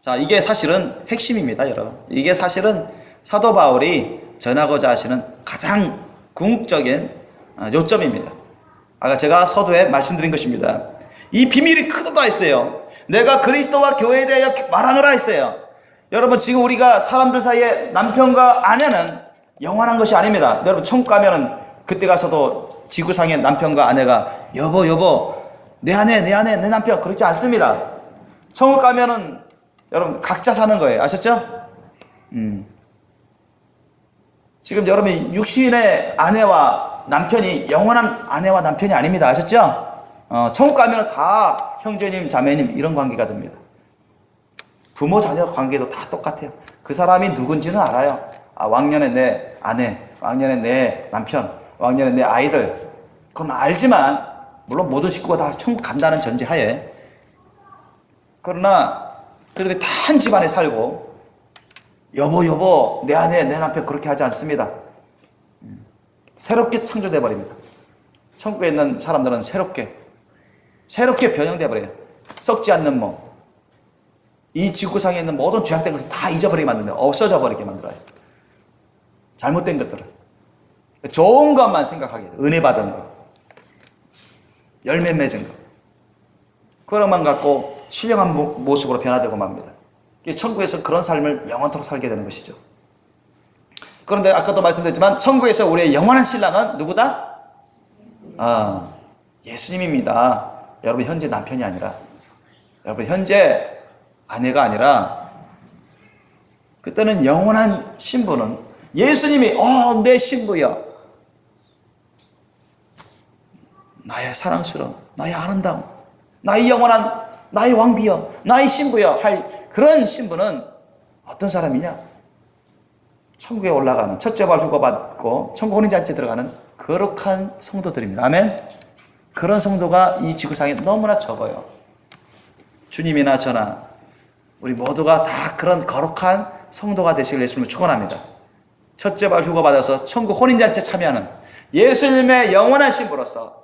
자, 이게 사실은 핵심입니다, 여러분. 이게 사실은 사도 바울이 전하고자 하시는 가장 궁극적인 요점입니다. 아까 제가 서두에 말씀드린 것입니다. 이 비밀이 크도다 했어요. 내가 그리스도와 교회에 대하여 말하노라 했어요. 여러분 지금 우리가 사람들 사이에 남편과 아내는 영원한 것이 아닙니다. 여러분 천국 가면은 그때 가서도 지구상의 남편과 아내가 여보 내 아내 내 남편 그렇지 않습니다. 천국 가면은 여러분 각자 사는 거예요. 아셨죠? 지금 여러분 육신의 아내와 남편이 영원한 아내와 남편이 아닙니다. 아셨죠? 천국 가면은 다 형제님 자매님 이런 관계가 됩니다. 부모 자녀 관계도 다 똑같아요. 그 사람이 누군지는 알아요. 왕년에 내 아내, 왕년에 내 남편, 왕년에 내 아이들 그건 알지만 물론 모든 식구가 다 천국 간다는 전제하에 그러나 그들이 다 한 집안에 살고 여보 내 아내 내 남편 그렇게 하지 않습니다. 새롭게 창조돼 버립니다. 천국에 있는 사람들은 새롭게 변형돼 버려요. 썩지 않는 몸. 이 지구상에 있는 모든 죄악된 것을 다 잊어버리게 만듭니다. 없어져 버리게 만들어요. 잘못된 것들을. 좋은 것만 생각하게 돼요. 은혜 받은 것. 열매 맺은 것. 그것만 갖고 신령한 모습으로 변화되고 맙니다. 천국에서 그런 삶을 영원토록 살게 되는 것이죠. 그런데 아까도 말씀드렸지만 천국에서 우리의 영원한 신랑은 누구다? 예수님입니다. 여러분 현재 남편이 아니라 여러분 현재 아내가 아니라 그때는 영원한 신부는 예수님이 내 신부야, 나의 사랑스러운, 나의 아름다움, 나의 영원한, 나의 왕비야, 나의 신부야 할 그런 신부는 어떤 사람이냐? 천국에 올라가는, 첫째 발 휴거받고 천국 혼인잔치에 들어가는 거룩한 성도들입니다. 아멘. 그런 성도가 이 지구상에 너무나 적어요. 주님이나 저나 우리 모두가 다 그런 거룩한 성도가 되시길 예수님을 축원합니다. 첫째 발 휴거받아서 천국 혼인잔치에 참여하는 예수님의 영원한 신부로서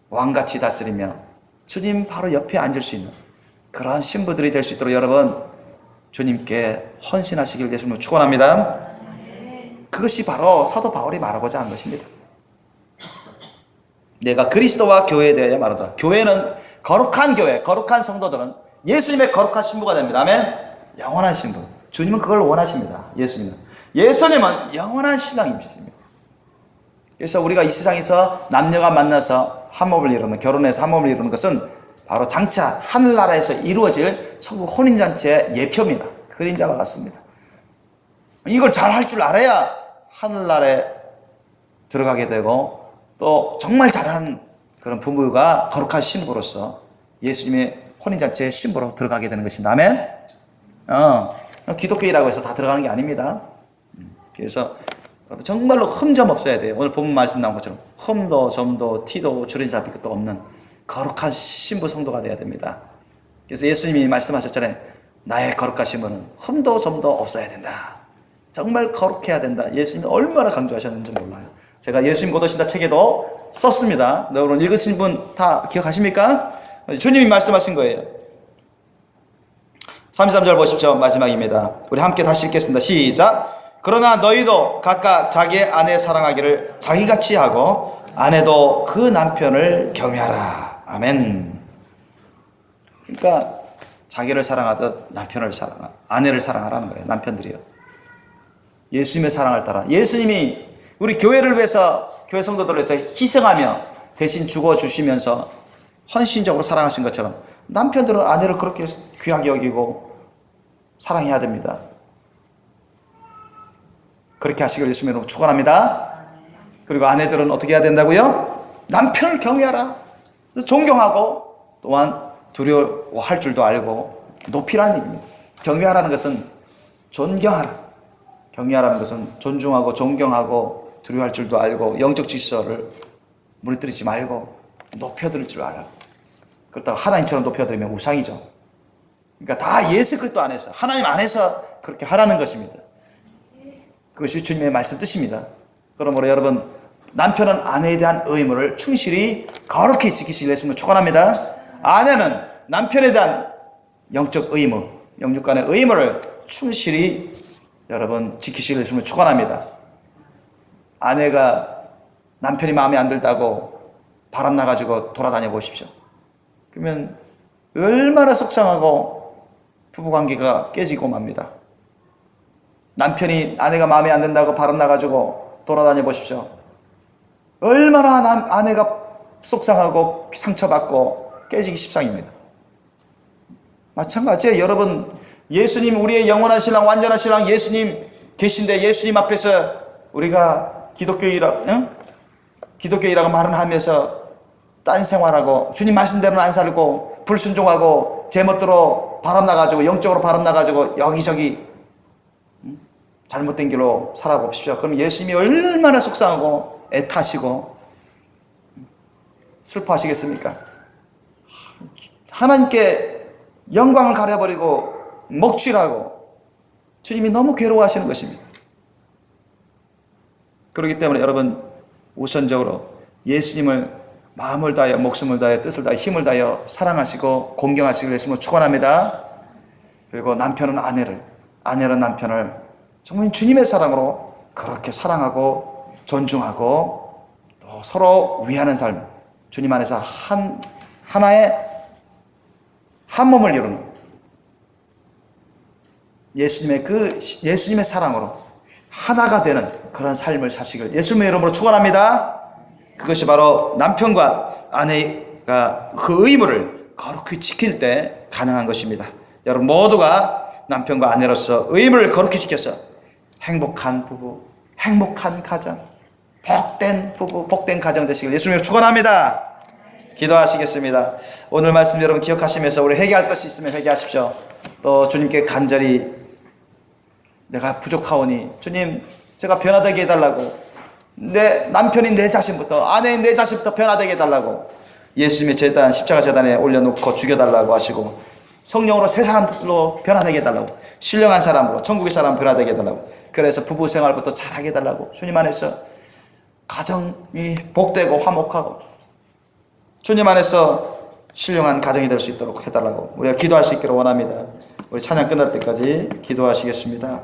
왕같이 다스리며 주님 바로 옆에 앉을 수 있는 그러한 신부들이 될 수 있도록 여러분 주님께 헌신하시길 예수님을 축원합니다. 그것이 바로 사도 바울이 말하고자 하는 것입니다. 내가 그리스도와 교회에 대하여 말하다. 교회는 거룩한 교회, 거룩한 성도들은 예수님의 거룩한 신부가 됩니다. 아멘. 영원한 신부. 주님은 그걸 원하십니다. 예수님은 영원한 신랑이십니다. 그래서 우리가 이 세상에서 남녀가 만나서 한 몸을 이루는, 결혼해서 한 몸을 이루는 것은 바로 장차 하늘나라에서 이루어질 천국 혼인잔치의 예표입니다. 그림자와 같습니다. 이걸 잘 할 줄 알아야 하늘나라에 들어가게 되고 또 정말 잘하는 그런 부부가 거룩한 신부로서 예수님의 혼인잔치의 신부로 들어가게 되는 것입니다. 아멘. 기독교이라고 해서 다 들어가는 게 아닙니다. 그래서 정말로 흠점 없어야 돼요. 오늘 본문 말씀 나온 것처럼 흠도 점도 티도 줄임 잡힐 것도 없는 거룩한 신부 성도가 되어야 됩니다. 그래서 예수님이 말씀하셨잖아요. 나의 거룩한 신부는 흠도 점도 없어야 된다. 정말 거룩해야 된다. 예수님이 얼마나 강조하셨는지 몰라요. 제가 예수님 곧 오신다 책에도 썼습니다. 여러분 읽으신 분 다 기억하십니까? 주님이 말씀하신 거예요. 33절 보십시오. 마지막입니다. 우리 함께 다시 읽겠습니다. 시작. 그러나 너희도 각각 자기의 아내 사랑하기를 자기같이 하고 아내도 그 남편을 경외하라. 아멘. 그러니까 자기를 사랑하듯 아내를 사랑하라는 거예요. 남편들이요. 예수님의 사랑을 따라. 예수님이 우리 교회를 위해서, 교회 성도들을 위해서 희생하며 대신 죽어주시면서 헌신적으로 사랑하신 것처럼 남편들은 아내를 그렇게 귀하게 여기고 사랑해야 됩니다. 그렇게 하시길 예수님으로 축원합니다. 그리고 아내들은 어떻게 해야 된다고요? 남편을 경외하라. 존경하고 또한 두려워할 줄도 알고 높이라는 얘기입니다. 경외하라는 것은 존경하라. 경외하라는 것은 존중하고 존경하고 두려워할 줄도 알고 영적 질서를 무너뜨리지 말고 높여드릴 줄 알아. 그렇다고 하나님처럼 높여드리면 우상이죠. 그러니까 다 예수 그리스도 안에서, 하나님 안에서 그렇게 하라는 것입니다. 그것이 주님의 말씀 뜻입니다. 그러므로 여러분, 남편은 아내에 대한 의무를 충실히 거룩히 지키시길 예수님을 축원합니다. 아내는 남편에 대한 영적 의무, 영육 간의 의무를 충실히 여러분 지키시길 예수님을 축원합니다. 아내가 남편이 마음에 안 들다고 바람나가지고 돌아다녀 보십시오. 그러면 얼마나 속상하고 부부관계가 깨지고 맙니다. 남편이 아내가 마음에 안 든다고 바람나가지고 돌아다녀 보십시오. 얼마나 아내가 속상하고 상처받고 깨지기 십상입니다. 마찬가지예요. 여러분, 예수님, 우리의 영원한 신랑, 완전한 신랑 예수님 계신데 예수님 앞에서 우리가 기독교이라고 말은 하면서 딴 생활하고 주님 말씀대로는 안 살고 불순종하고 제멋대로 바람나가지고 영적으로 바람나가지고 여기저기 잘못된 길로 살아봅시오. 그럼 예수님이 얼마나 속상하고 애타시고 슬퍼하시겠습니까? 하나님께 영광을 가려버리고 먹칠하고 주님이 너무 괴로워하시는 것입니다. 그렇기 때문에 여러분, 우선적으로 예수님을 마음을 다하여 목숨을 다하여 뜻을 다하여 힘을 다하여 사랑하시고 공경하시길 예수님을 축원합니다. 그리고 남편은 아내는 남편을 정말 주님의 사랑으로 그렇게 사랑하고 존중하고 또 서로 위하는 삶, 주님 안에서 하나의 한 몸을 이루는 예수님의 사랑으로 하나가 되는 그런 삶을 사시길 예수님의 이름으로 축원합니다. 그것이 바로 남편과 아내가 그 의무를 거룩히 지킬 때 가능한 것입니다. 여러분 모두가 남편과 아내로서 의무를 거룩히 지켜서 행복한 부부, 행복한 가정, 복된 부부, 복된 가정 되시길 예수님으로 축원합니다. 기도하시겠습니다. 오늘 말씀 여러분 기억하시면서 우리 회개할 것이 있으면 회개하십시오. 또 주님께 간절히 내가 부족하오니 주님 제가 변화되게 해달라고, 내 남편인 내 자신부터, 아내인 내 자신부터 변화되게 해달라고 예수님의 제단, 십자가 제단에 올려놓고 죽여달라고 하시고, 성령으로 새 사람들로 변화되게 해달라고, 신령한 사람으로 천국의 사람 변화되게 해달라고, 그래서 부부 생활부터 잘하게 해달라고, 주님 안에서 가정이 복되고 화목하고 주님 안에서 신령한 가정이 될 수 있도록 해달라고 우리가 기도할 수 있기를 원합니다. 우리 찬양 끝날 때까지 기도하시겠습니다.